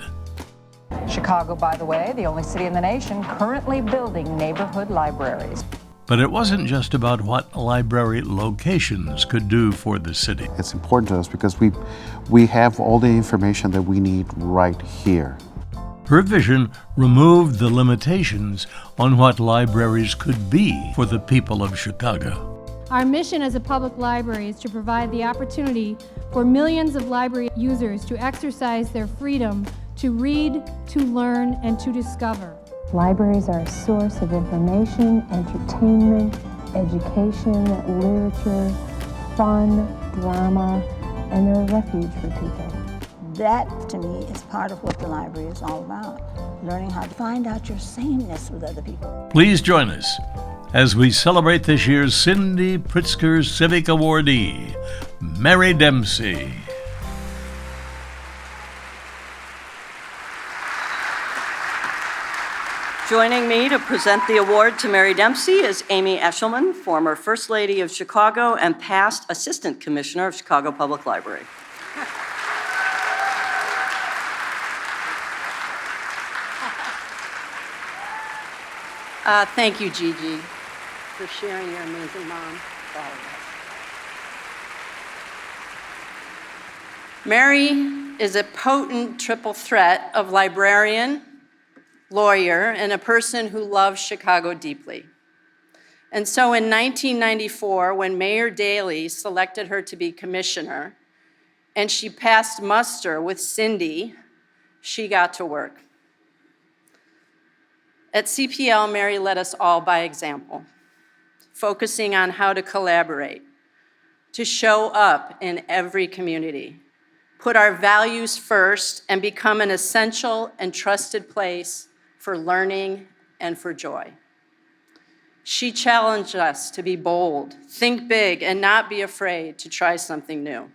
Speaker 25: Chicago, by the way, the only city in the nation currently building neighborhood libraries.
Speaker 24: But it wasn't just about what library locations could do for the city.
Speaker 7: It's important to us because we have all the information that we need right here.
Speaker 24: Her vision removed the limitations on what libraries could be for the people of Chicago.
Speaker 10: Our mission as a public library is to provide the opportunity for millions of library users to exercise their freedom to read, to learn, and to discover.
Speaker 11: Libraries are a source of information, entertainment, education, literature, fun, drama, and they're a refuge for people.
Speaker 9: That, to me, is part of what the library is all about, learning how to find out your sameness with other people.
Speaker 24: Please join us as we celebrate this year's Cindy Pritzker Civic awardee, Mary Dempsey.
Speaker 4: Joining me to present the award to Mary Dempsey is Amy Eshelman, former First Lady of Chicago and past Assistant Commissioner of Chicago Public Library. Thank you, Gigi, for sharing your amazing mom with all of us. Mary is a potent triple threat of librarian, lawyer, and a person who loves Chicago deeply. And so in 1994, when Mayor Daley selected her to be commissioner, and she passed muster with Cindy, she got to work. At CPL, Mary led us all by example, focusing on how to collaborate, to show up in every community, put our values first, and become an essential and trusted place for learning and for joy. She challenged us to be bold, think big, and not be afraid to try something new.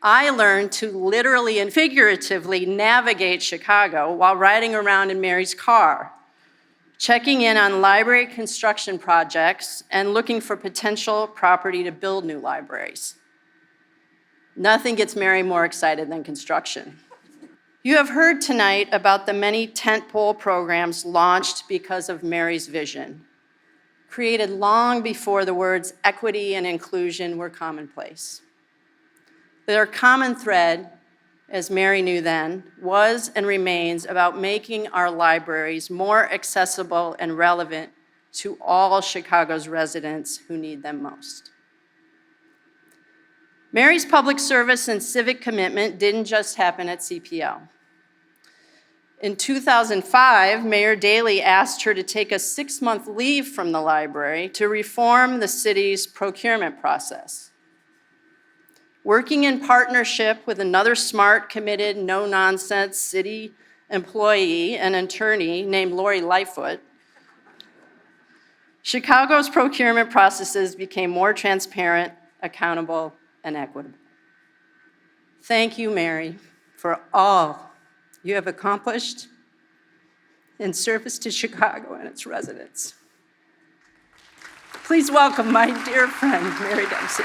Speaker 4: I learned to literally and figuratively navigate Chicago while riding around in Mary's car, checking in on library construction projects and looking for potential property to build new libraries. Nothing gets Mary more excited than construction. You have heard tonight about the many tentpole programs launched because of Mary's vision, created long before the words equity and inclusion were commonplace. Their common thread, as Mary knew then, was and remains about making our libraries more accessible and relevant to all Chicago's residents who need them most. Mary's public service and civic commitment didn't just happen at CPL. In 2005, Mayor Daley asked her to take a 6-month leave from the library to reform the city's procurement process. Working in partnership with another smart, committed, no-nonsense city employee and attorney named Lori Lightfoot, Chicago's procurement processes became more transparent, accountable, and equitable. Thank you, Mary, for all you have accomplished in service to Chicago and its residents. Please welcome my dear friend, Mary Dempsey.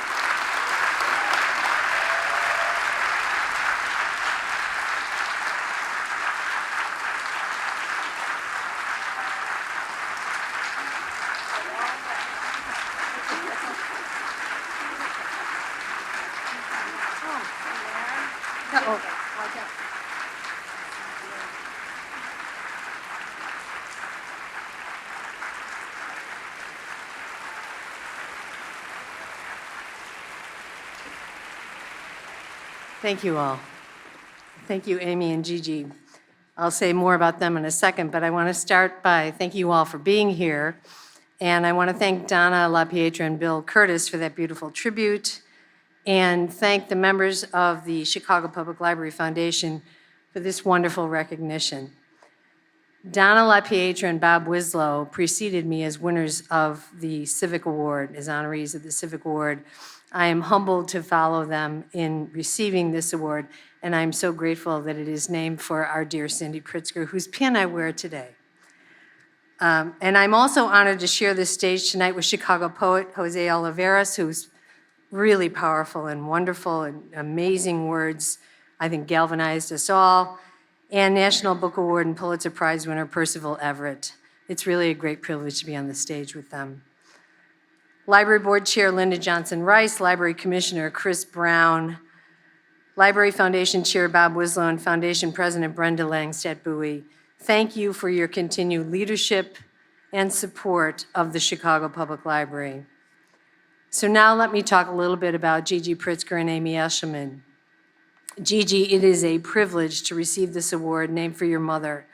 Speaker 13: Thank you all. Thank you, Amy and Gigi. I'll say more about them in a second, but I want to start by thanking you all for being here. And I want to thank Donna LaPietra and Bill Curtis for that beautiful tribute, and thank the members of the Chicago Public Library Foundation for this wonderful recognition. Donna LaPietra and Bob Wislow preceded me as winners of the Civic Award, as honorees of the Civic Award, I am humbled to follow them in receiving this award, and I'm so grateful that it is named for our dear Cindy Pritzker, whose pin I wear today. And I'm also honored to share this stage tonight with Chicago poet José Olivarez, who's really powerful and wonderful and amazing words, I think galvanized us all, and National Book Award and Pulitzer Prize winner Percival Everett. It's really a great privilege to be on the stage with them. Library Board Chair Linda Johnson-Rice, Library Commissioner Chris Brown, Library Foundation Chair Bob Wislow, and Foundation President Brenda Langstadt-Bowie, thank you for your continued leadership and support of the Chicago Public Library. So now let me talk a little bit about Gigi Pritzker and Amy Eshelman. Gigi, it is a privilege to receive this award named for your mother.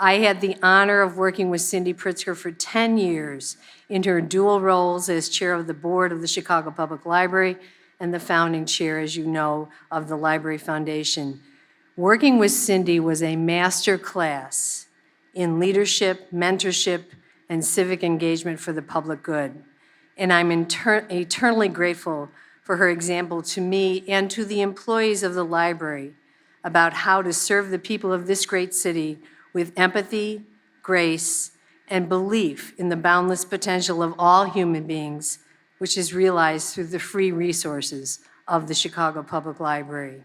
Speaker 13: I had the honor of working with Cindy Pritzker for 10 years in her dual roles as chair of the board of the Chicago Public Library and the founding chair, as you know, of the Library Foundation. Working with Cindy was a master class in leadership, mentorship, and civic engagement for the public good. And I'm eternally grateful for her example to me and to the employees of the library about how to serve the people of this great city with empathy, grace, and belief in the boundless potential of all human beings, which is realized through the free resources of the Chicago Public Library.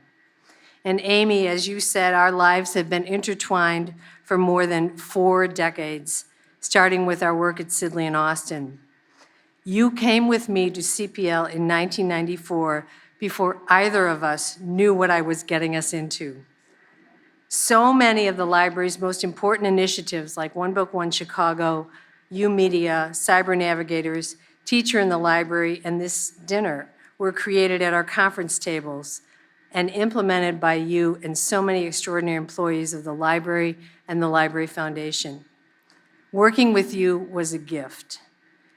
Speaker 13: And Amy, as you said, our lives have been intertwined for more than 4 decades, starting with our work at Sidley and Austin. You came with me to CPL in 1994 before either of us knew what I was getting us into. So many of the library's most important initiatives, like One Book, One Chicago, U-Media, Cyber Navigators, Teacher in the Library, and this dinner, were created at our conference tables and implemented by you and so many extraordinary employees of the library and the Library Foundation. Working with you was a gift,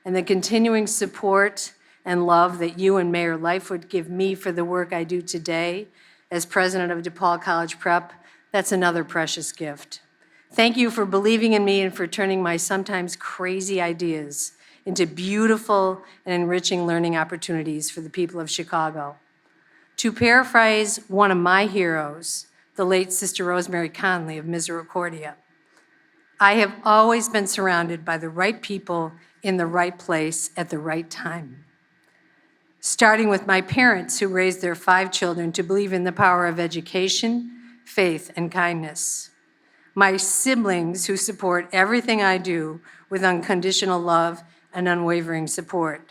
Speaker 13: and the continuing support and love that you and Mayor Lightfoot give me for the work I do today as president of DePaul College Prep, that's another precious gift. Thank you for believing in me and for turning my sometimes crazy ideas into beautiful and enriching learning opportunities for the people of Chicago. To paraphrase one of my heroes, the late Sister Rosemary Conley of Misericordia, I have always been surrounded by the right people in the right place at the right time. Starting with my parents who raised their 5 children to believe in the power of education, faith, and kindness. My siblings who support everything I do with unconditional love and unwavering support.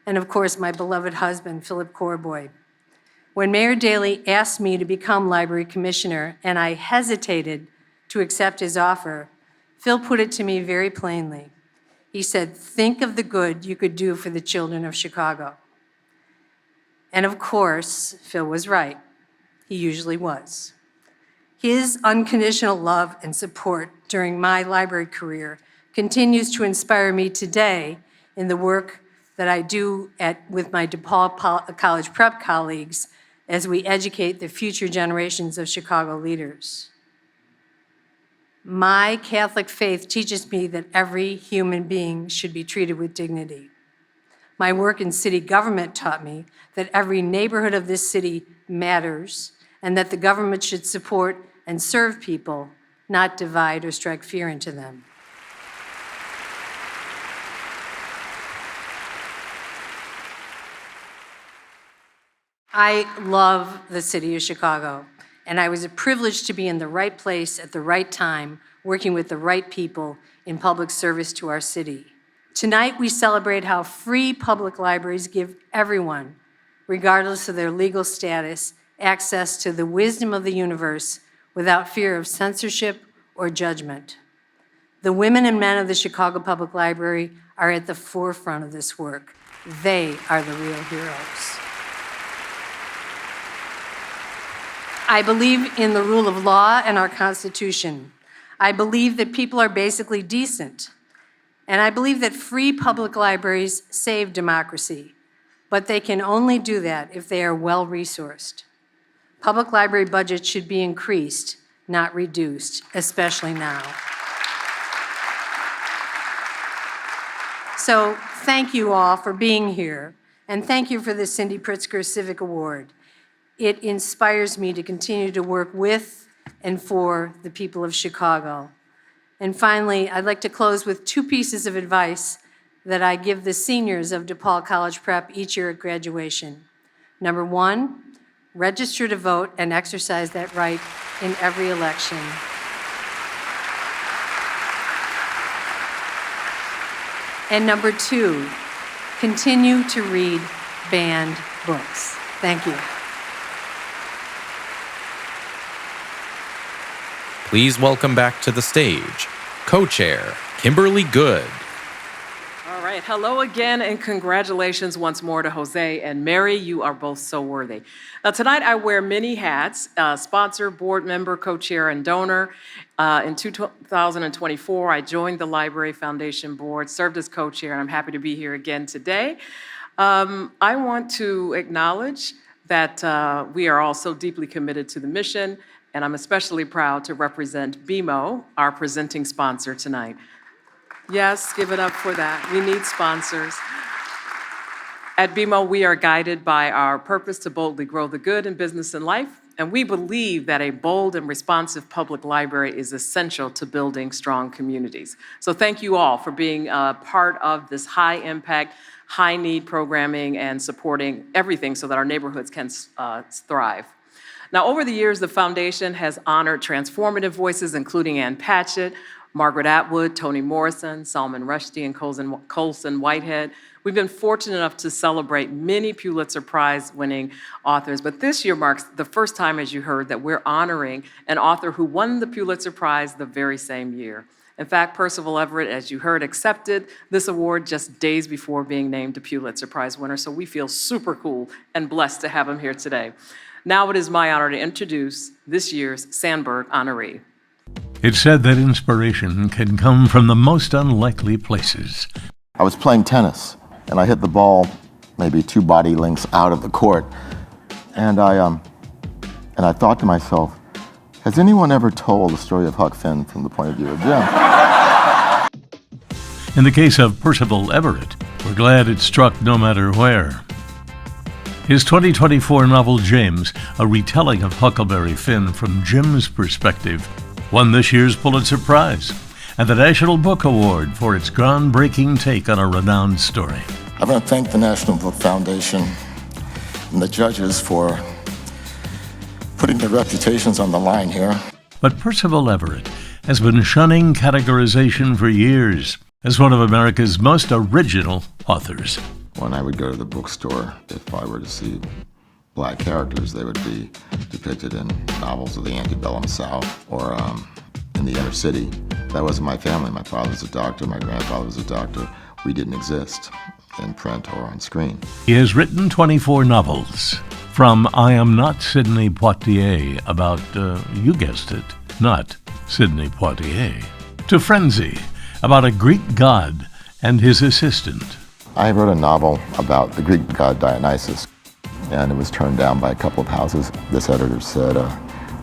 Speaker 13: And of course, my beloved husband, Philip Corboy. When Mayor Daley asked me to become library commissioner and I hesitated to accept his offer, Phil put it to me very plainly. He said, think of the good you could do for the children of Chicago. And of course, Phil was right. He usually was. His unconditional love and support during my library career continues to inspire me today in the work that I do with my DePaul College Prep colleagues as we educate the future generations of Chicago leaders. My Catholic faith teaches me that every human being should be treated with dignity. My work in city government taught me that every neighborhood of this city matters and that the government should support and serve people, not divide or strike fear into them. I love the city of Chicago, and I was privileged to be in the right place at the right time, working with the right people in public service to our city. Tonight, we celebrate how free public libraries give everyone, regardless of their legal status, access to the wisdom of the universe without fear of censorship or judgment. The women and men of the Chicago Public Library are at the forefront of this work. They are the real heroes. I believe in the rule of law and our Constitution. I believe that people are basically decent. And I believe that free public libraries save democracy, but they can only do that if they are well-resourced. Public library budgets should be increased, not reduced, especially now. So thank you all for being here. And thank you for the Cindy Pritzker Civic Award. It inspires me to continue to work with and for the people of Chicago. And finally, I'd like to close with 2 pieces of advice that I give the seniors of DePaul College Prep each year at graduation. Number 1, register to vote and exercise that right in every election. And number 2, continue to read banned books. Thank you.
Speaker 17: Please welcome back to the stage, co-chair Kimberly Good.
Speaker 14: All right, hello again, and congratulations once more to Jose and Mary. You are both so worthy. Now, tonight I wear many hats, sponsor, board member, co-chair, and donor. In 2024, I joined the Library Foundation Board, served as co-chair, and I'm happy to be here again today. I want to acknowledge that we are all so deeply committed to the mission, and I'm especially proud to represent BMO, our presenting sponsor tonight. Yes, give it up for that. We need sponsors. At BMO, we are guided by our purpose to boldly grow the good in business and life, and we believe that a bold and responsive public library is essential to building strong communities. So thank you all for being part of this high-impact, high-need programming and supporting everything so that our neighborhoods can thrive. Now, over the years, the foundation has honored transformative voices, including Ann Patchett, Margaret Atwood, Toni Morrison, Salman Rushdie, and Colson Whitehead. We've been fortunate enough to celebrate many Pulitzer Prize-winning authors, but this year marks the first time, as you heard, that we're honoring an author who won the Pulitzer Prize the very same year. In fact, Percival Everett, as you heard, accepted this award just days before being named a Pulitzer Prize winner, so we feel super cool and blessed to have him here today. Now it is my honor to introduce this year's Sandburg honoree.
Speaker 24: It's said that inspiration can come from the most unlikely places.
Speaker 15: I was playing tennis, and I hit the ball maybe 2 body lengths out of the court, and I thought to myself, has anyone ever told the story of Huck Finn from the point of view of Jim?
Speaker 24: In the case of Percival Everett, we're glad it struck no matter where. His 2024 novel, James, a retelling of Huckleberry Finn from Jim's perspective, won this year's Pulitzer Prize and the National Book Award for its groundbreaking take on a renowned story.
Speaker 15: I want to thank the National Book Foundation and the judges for putting their reputations on the line here.
Speaker 24: But Percival Everett has been shunning categorization for years as one of America's most original authors.
Speaker 15: When I would go to the bookstore, if I were to see black characters, they would be depicted in novels of the antebellum South or in the inner city. That wasn't my family. My father was a doctor, my grandfather was a doctor. We didn't exist in print or on screen.
Speaker 24: He has written 24 novels, from I Am Not Sidney Poitier, about, you guessed it, not Sidney Poitier, to Frenzy, about a Greek god and his assistant.
Speaker 15: I wrote a novel about the Greek god Dionysus, and it was turned down by a couple of houses. This editor said,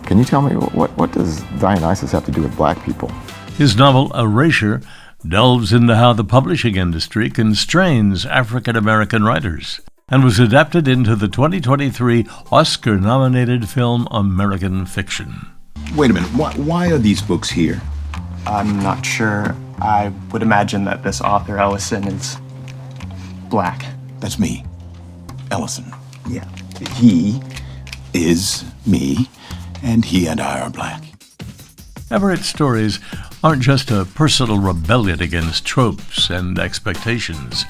Speaker 15: can you tell me what does Dionysus have to do with black people?
Speaker 24: His novel, Erasure, delves into how the publishing industry constrains African-American writers and was adapted into the 2023 Oscar-nominated film American Fiction.
Speaker 18: Wait a minute, why are these books here?
Speaker 19: I'm not sure. I would imagine that this author, Ellison, is black.
Speaker 18: That's me, Ellison. Yeah. He is me, and he and I are black.
Speaker 24: Everett's stories aren't just a personal rebellion against tropes and expectations.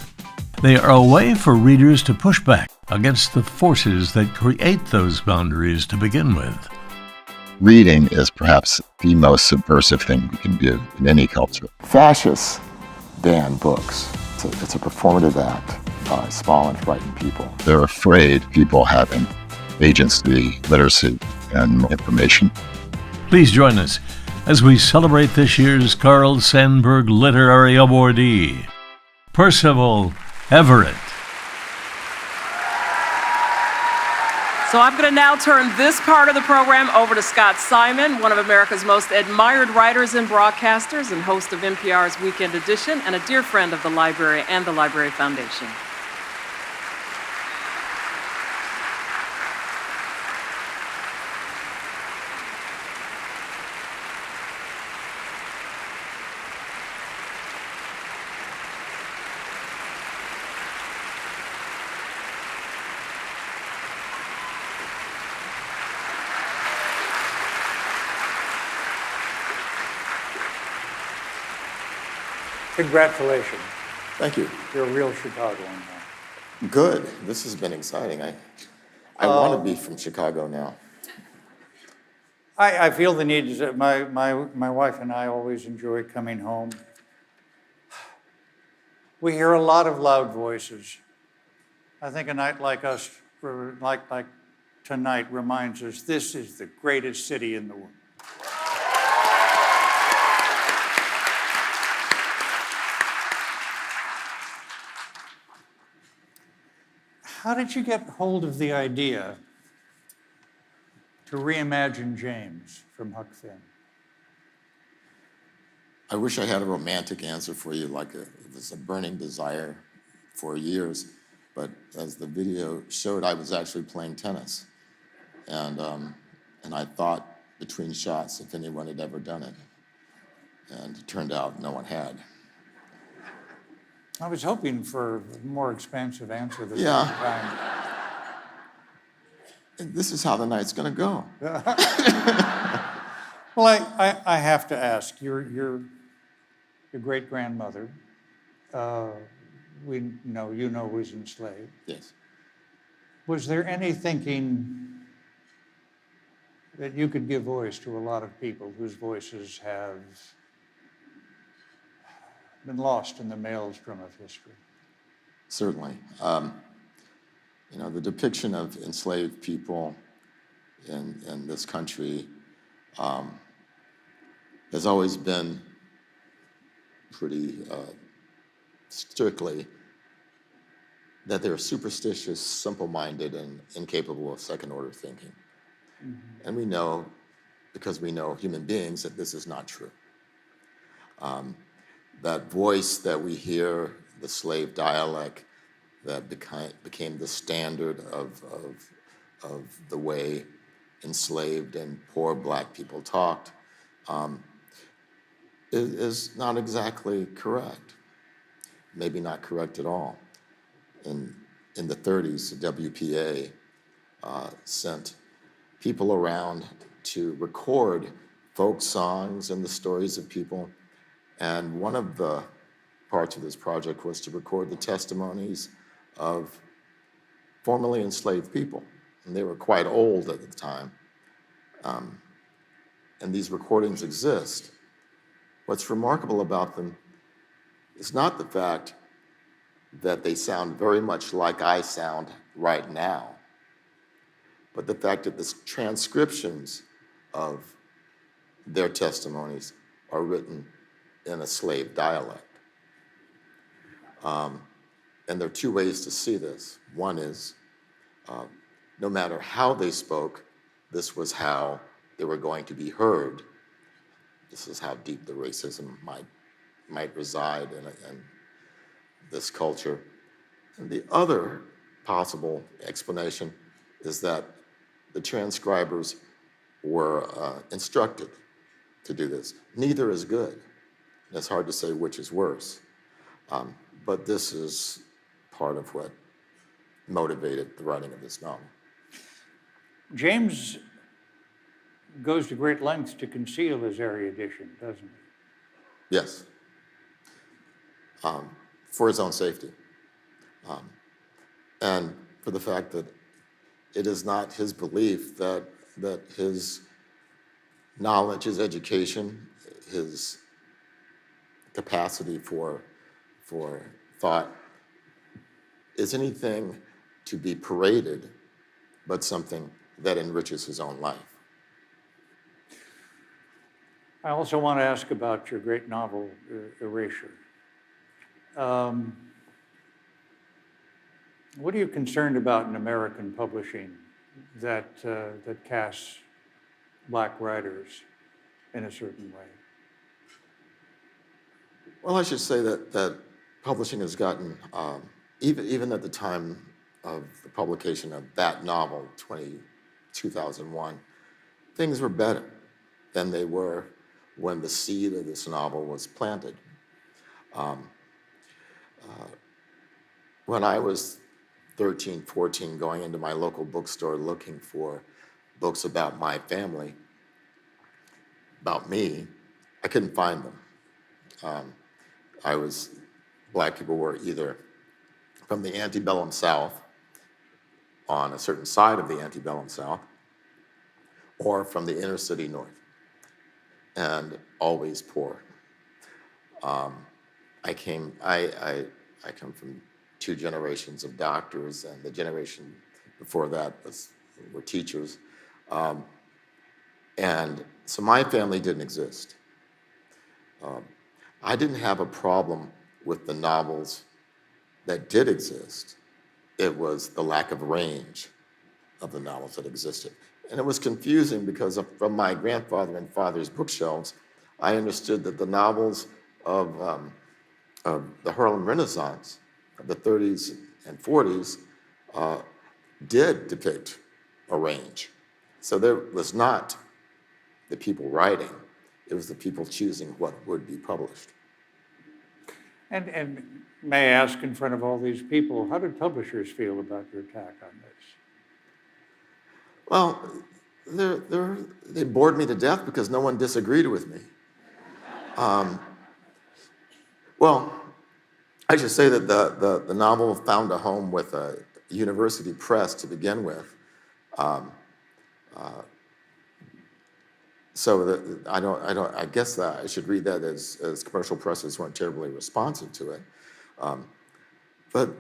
Speaker 24: They are a way for readers to push back against the forces that create those boundaries to begin with.
Speaker 15: Reading is perhaps the most subversive thing we can do in any culture. Fascists ban books. It's a performative act by small and frightened people. They're afraid people having agency, literacy, and information.
Speaker 24: Please join us as we celebrate this year's Carl Sandburg Literary Awardee, Percival Everett.
Speaker 14: So I'm going to now turn this part of the program over to Scott Simon, one of America's most admired writers and broadcasters and host of NPR's Weekend Edition and a dear friend of the library and the Library Foundation.
Speaker 1: Congratulations.
Speaker 15: Thank you.
Speaker 1: You're a real Chicagoan now.
Speaker 15: Good. This has been exciting. I want to be from Chicago now.
Speaker 1: I feel the need. My wife and I always enjoy coming home. We hear a lot of loud voices. I think a night like us, like tonight, reminds us this is the greatest city in the world. How did you get hold of the idea to reimagine James from Huck Finn?
Speaker 15: I wish I had a romantic answer for you, it was a burning desire for years. But as the video showed, I was actually playing tennis. And I thought between shots if anyone had ever done it. And it turned out no one had.
Speaker 1: I was hoping for a more expansive answer this time.
Speaker 15: This is how the night's going to go.
Speaker 1: Well, I have to ask, your great-grandmother, you know was enslaved.
Speaker 15: Yes.
Speaker 1: Was there any thinking that you could give voice to a lot of people whose voices have been lost in the maelstrom of history?
Speaker 15: Certainly. The depiction of enslaved people in this country has always been pretty strictly that they're superstitious, simple-minded, and incapable of second-order thinking. Mm-hmm. And we know, because we know human beings, that this is not true. That voice that we hear, the slave dialect that became the standard of the way enslaved and poor Black people talked, is not exactly correct. Maybe not correct at all. In the 30s, the WPA sent people around to record folk songs and the stories of people. And one of the parts of this project was to record the testimonies of formerly enslaved people. And they were quite old at the time. And these recordings exist. What's remarkable about them is not the fact that they sound very much like I sound right now, but the fact that the transcriptions of their testimonies are written in a slave dialect. And there are two ways to see this. One is, no matter how they spoke, this was how they were going to be heard. This is how deep the racism might reside in this culture. And the other possible explanation is that the transcribers were instructed to do this. Neither is good. It's hard to say which is worse. But this is part of what motivated the writing of this novel.
Speaker 1: James goes to great lengths to conceal his erudition, doesn't he?
Speaker 15: Yes. For his own safety. And for the fact that it is not his belief that his knowledge, his education, his capacity for thought is anything to be paraded, but something that enriches his own life.
Speaker 1: I also want to ask about your great novel, Erasure. What are you concerned about in American publishing that casts Black writers in a certain way?
Speaker 15: Well, I should say that publishing has gotten, even at the time of the publication of that novel, 2001, things were better than they were when the seed of this novel was planted. When I was 13, 14, going into my local bookstore looking for books about my family, about me, I couldn't find them. black people were either from the antebellum South, on a certain side of the antebellum South, or from the inner city North, and always poor. I come from 2 generations of doctors, and the generation before that were teachers. And so my family didn't exist. I didn't have a problem with the novels that did exist. It was the lack of range of the novels that existed. And it was confusing because from my grandfather and father's bookshelves, I understood that the novels of the Harlem Renaissance of the 30s and 40s did depict a range. So there was not the people writing, it was the people choosing what would be published.
Speaker 1: And may I ask, in front of all these people, how did publishers feel about your attack on this?
Speaker 15: Well, they bored me to death because no one disagreed with me. Well, I should say that the novel found a home with a university press to begin with. So I guess that I should read that as commercial presses weren't terribly responsive to it. But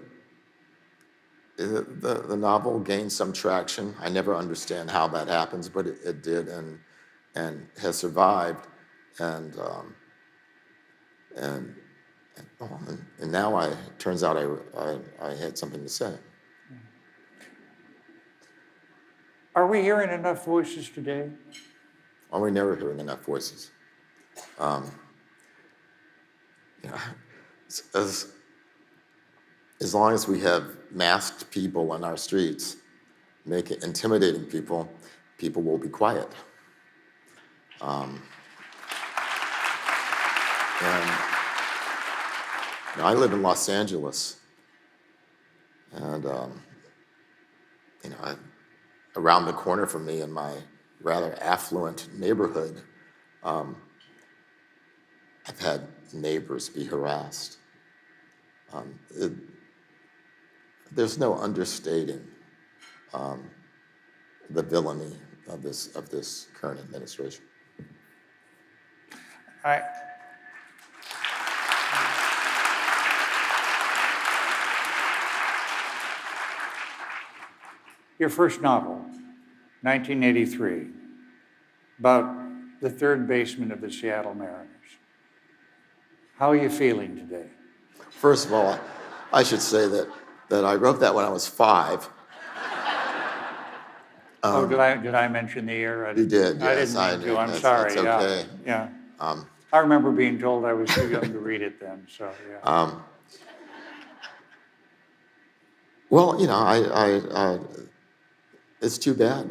Speaker 15: the novel gained some traction. I never understand how that happens, but it did, and has survived. And now it turns out I had something to say.
Speaker 1: Are we hearing enough voices today?
Speaker 15: Are we never hearing enough voices? As long as we have masked people on our streets, intimidating people, people will be quiet. And I live in Los Angeles, and around the corner from me in my rather affluent neighborhood, I've had neighbors be harassed. There's no understating the villainy of this current administration.
Speaker 1: Your first novel, 1983, about the third baseman of the Seattle Mariners. How are you feeling today?
Speaker 15: First of all, I should say that I wrote that when I was 5.
Speaker 1: Did I mention the year?
Speaker 15: You did, yes.
Speaker 1: I didn't mean to. I'm sorry.
Speaker 15: It's okay.
Speaker 1: Yeah. I remember being told I was too young to read it then, so yeah.
Speaker 15: Well, it's too bad.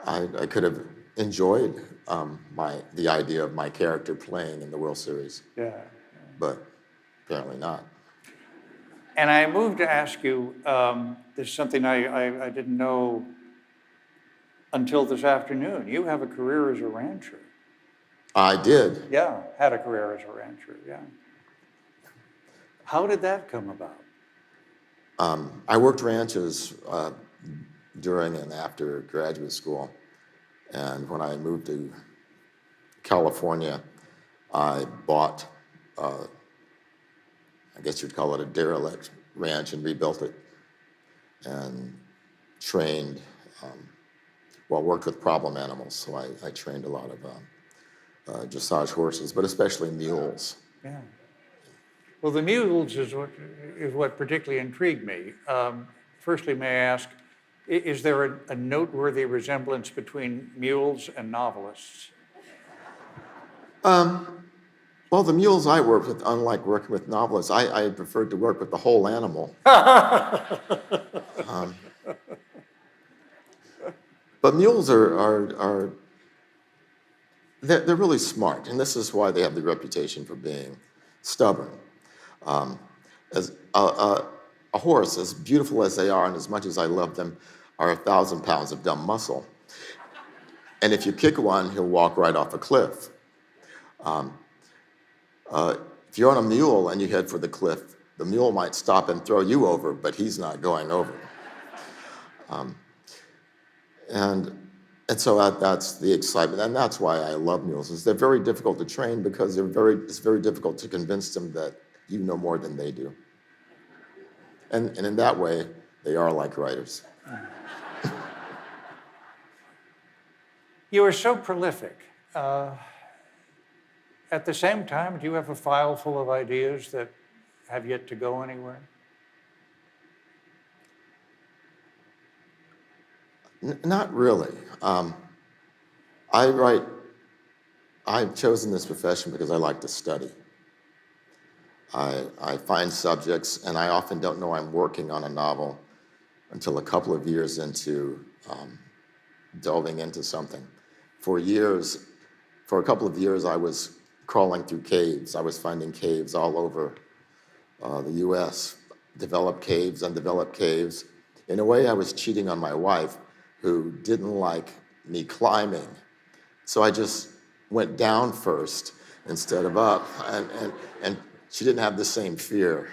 Speaker 15: I could have enjoyed the idea of my character playing in the World Series.
Speaker 1: Yeah.
Speaker 15: But apparently not.
Speaker 1: And I moved to ask you, this is something I didn't know until this afternoon. You have a career as a rancher.
Speaker 15: I did.
Speaker 1: Yeah, had a career as a rancher, yeah. How did that come about?
Speaker 15: I worked ranches during and after graduate school. And when I moved to California, I bought, I guess you'd call it a derelict ranch, and rebuilt it and trained, worked with problem animals. So I trained a lot of dressage horses, but especially mules.
Speaker 1: Yeah. Well, the mules is what particularly intrigued me. Firstly, may I ask, is there a noteworthy resemblance between mules and novelists?
Speaker 15: Well, the mules I worked with, unlike working with novelists, I preferred to work with the whole animal. But mules they're really smart, and this is why they have the reputation for being stubborn. As a horse, as beautiful as they are, and as much as I love them, are 1,000 pounds of dumb muscle. And if you kick one, he'll walk right off a cliff. If you're on a mule and you head for the cliff, the mule might stop and throw you over, but he's not going over. And so that's the excitement, and that's why I love mules. Is they're very difficult to train because it's very difficult to convince them that you know more than they do. And in that way, they are like writers.
Speaker 1: You are so prolific. At the same time, do you have a file full of ideas that have yet to go anywhere?
Speaker 15: Not really. I've chosen this profession because I like to study. I find subjects, and I often don't know I'm working on a novel until a couple of years into delving into something. For a couple of years, I was crawling through caves. I was finding caves all over the US, developed caves, undeveloped caves. In a way, I was cheating on my wife, who didn't like me climbing. So I just went down first instead of up, and she didn't have the same fear.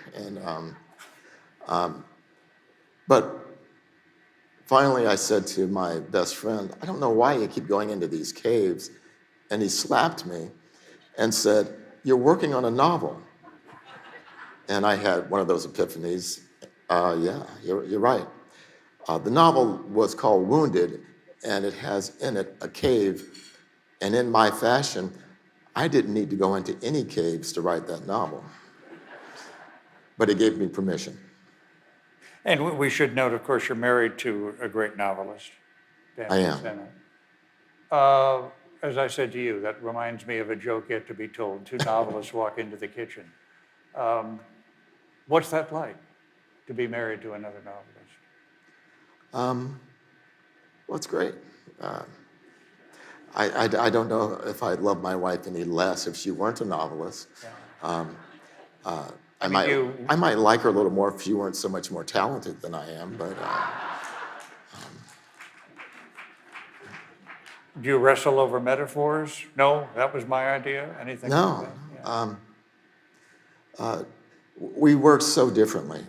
Speaker 15: But finally I said to my best friend, I don't know why you keep going into these caves. And he slapped me and said, you're working on a novel. And I had one of those epiphanies. Yeah, you're right. The novel was called Wounded, and it has in it a cave. And in my fashion, I didn't need to go into any caves to write that novel. But he gave me permission.
Speaker 1: And we should note, of course, you're married to a great novelist.
Speaker 15: I am.
Speaker 1: As I said to you, that reminds me of a joke yet to be told. Two novelists walk into the kitchen. What's that like, to be married to another novelist?
Speaker 15: Well, it's great. I don't know if I'd love my wife any less if she weren't a novelist. Yeah. I might like her a little more if she weren't so much more talented than I am, but...
Speaker 1: Do you wrestle over metaphors? No, that was my idea? Anything
Speaker 15: No.
Speaker 1: like that?
Speaker 15: We work so differently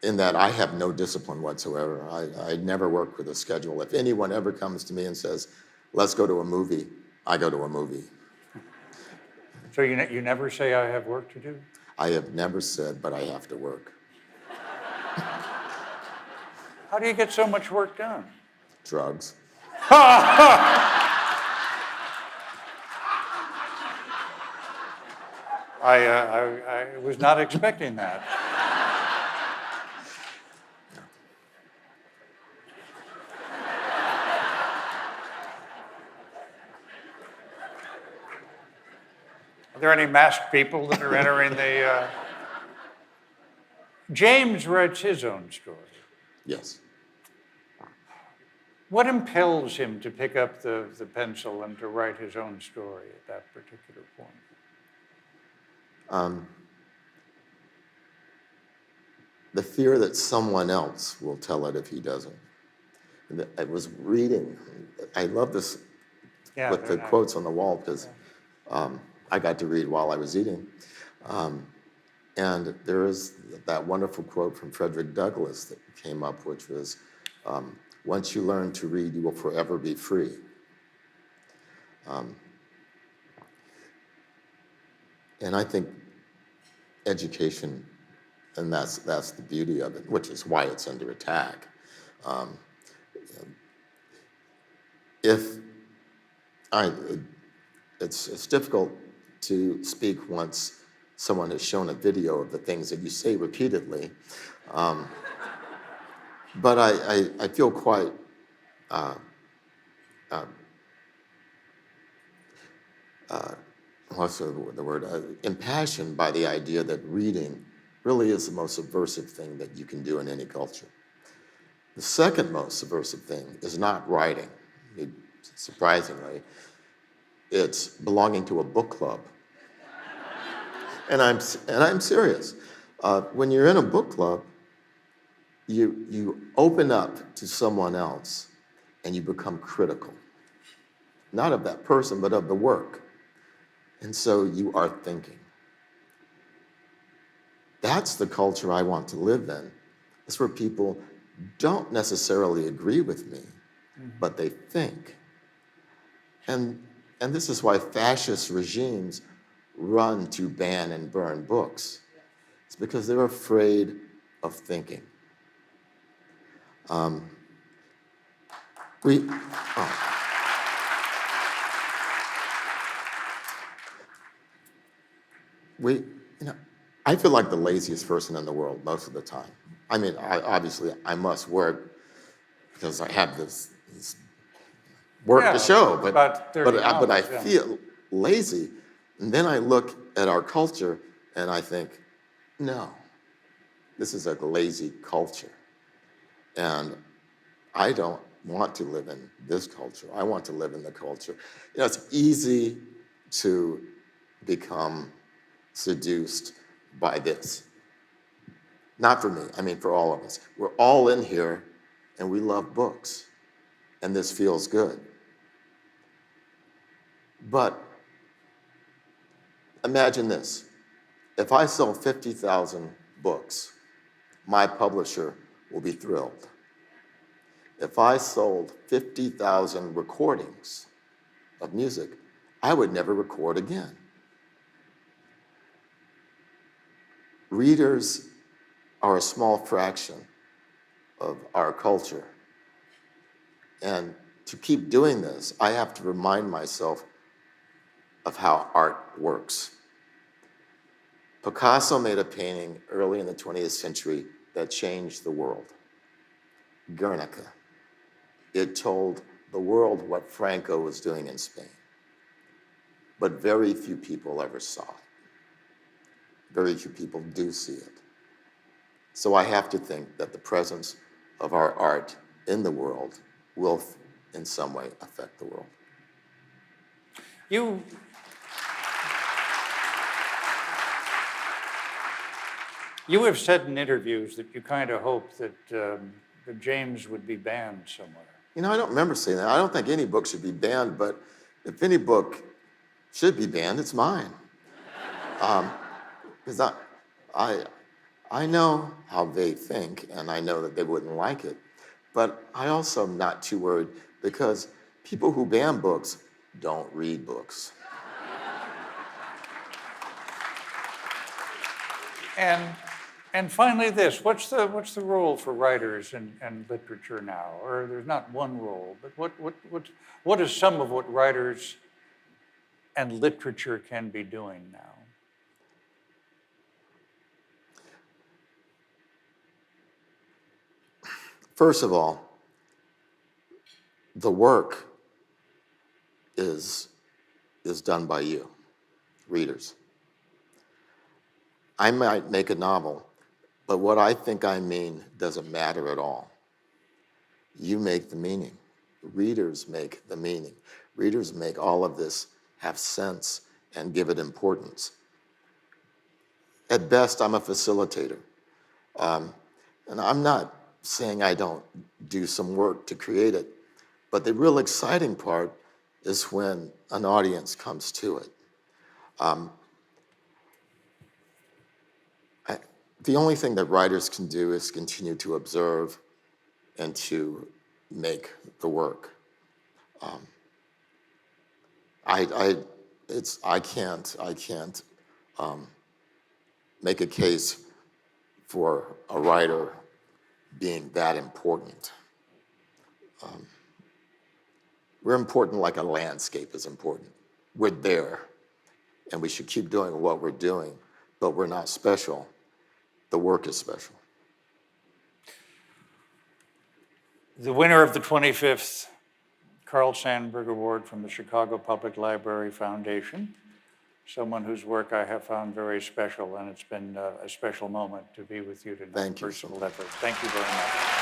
Speaker 15: in that I have no discipline whatsoever. I never work with a schedule. If anyone ever comes to me and says, let's go to a movie, I go to a movie.
Speaker 1: So you never say, I have work to do?
Speaker 15: I have never said, but I have to work.
Speaker 1: How do you get so much work done?
Speaker 15: Drugs.
Speaker 1: I was not expecting that. Are there any masked people that are entering the... James writes his own story.
Speaker 15: Yes.
Speaker 1: What impels him to pick up the pencil and to write his own story at that particular point?
Speaker 15: The fear that someone else will tell it if he doesn't. And I was reading, I love this with the quotes on the wall because I got to read while I was eating. And there is that wonderful quote from Frederick Douglass that came up, which was, once you learn to read, you will forever be free. And I think education, and that's the beauty of it, which is why it's under attack. It's difficult to speak once someone has shown a video of the things that you say repeatedly. But I feel quite what's the word? Impassioned by the idea that reading really is the most subversive thing that you can do in any culture. The second most subversive thing is not writing. Surprisingly, it's belonging to a book club. And I'm serious. When you're in a book club, you open up to someone else and you become critical. Not of that person, but of the work. And so you are thinking. That's the culture I want to live in. It's where people don't necessarily agree with me, but they think. And this is why fascist regimes run to ban and burn books. It's because they're afraid of thinking. I feel like the laziest person in the world most of the time. I mean, obviously, I must work because I have this work to show, but I feel lazy. And then I look at our culture and I think, no, this is a lazy culture. And I don't want to live in this culture. I want to live in the culture. It's easy to become seduced by this. Not for me, I mean for all of us. We're all in here and we love books and this feels good. But imagine this, if I sell 50,000 books, my publisher will be thrilled. If I sold 50,000 recordings of music, I would never record again. Readers are a small fraction of our culture. And to keep doing this, I have to remind myself of how art works. Picasso made a painting early in the 20th century that changed the world. Guernica. It told the world what Franco was doing in Spain. But very few people ever saw it. Very few people do see it. So I have to think that the presence of our art in the world will in some way affect the world.
Speaker 1: You have said in interviews that you kind of hope that James would be banned somewhere.
Speaker 15: I don't remember saying that. I don't think any book should be banned, but if any book should be banned, it's mine. Because I know how they think, and I know that they wouldn't like it, but I also am not too worried because people who ban books don't read books.
Speaker 1: And finally this, what's the role for writers and literature now? Or there's not one role, but what is some of what writers and literature can be doing now?
Speaker 15: First of all, the work is done by you, readers. I might make a novel, but what I think I mean doesn't matter at all. You make the meaning. Readers make the meaning. Readers make all of this have sense and give it importance. At best, I'm a facilitator. And I'm not saying I don't do some work to create it, but the real exciting part is when an audience comes to it. The only thing that writers can do is continue to observe and to make the work. I can't make a case for a writer being that important. We're important like a landscape is important. We're there, and we should keep doing what we're doing, but we're not special. The work is special.
Speaker 1: The winner of the 25th Carl Sandburg Award from the Chicago Public Library Foundation, someone whose work I have found very special, and it's been a special moment to be with you tonight.
Speaker 15: Thank you.
Speaker 1: Percival Everett. Thank you very much.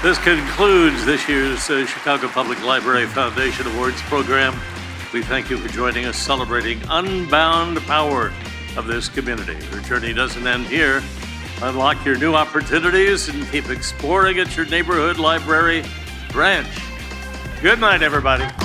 Speaker 24: This concludes this year's Chicago Public Library Foundation Awards program. We thank you for joining us celebrating Unbound Power, of this community. Your journey doesn't end here. Unlock your new opportunities and keep exploring at your neighborhood library branch. Good night, everybody.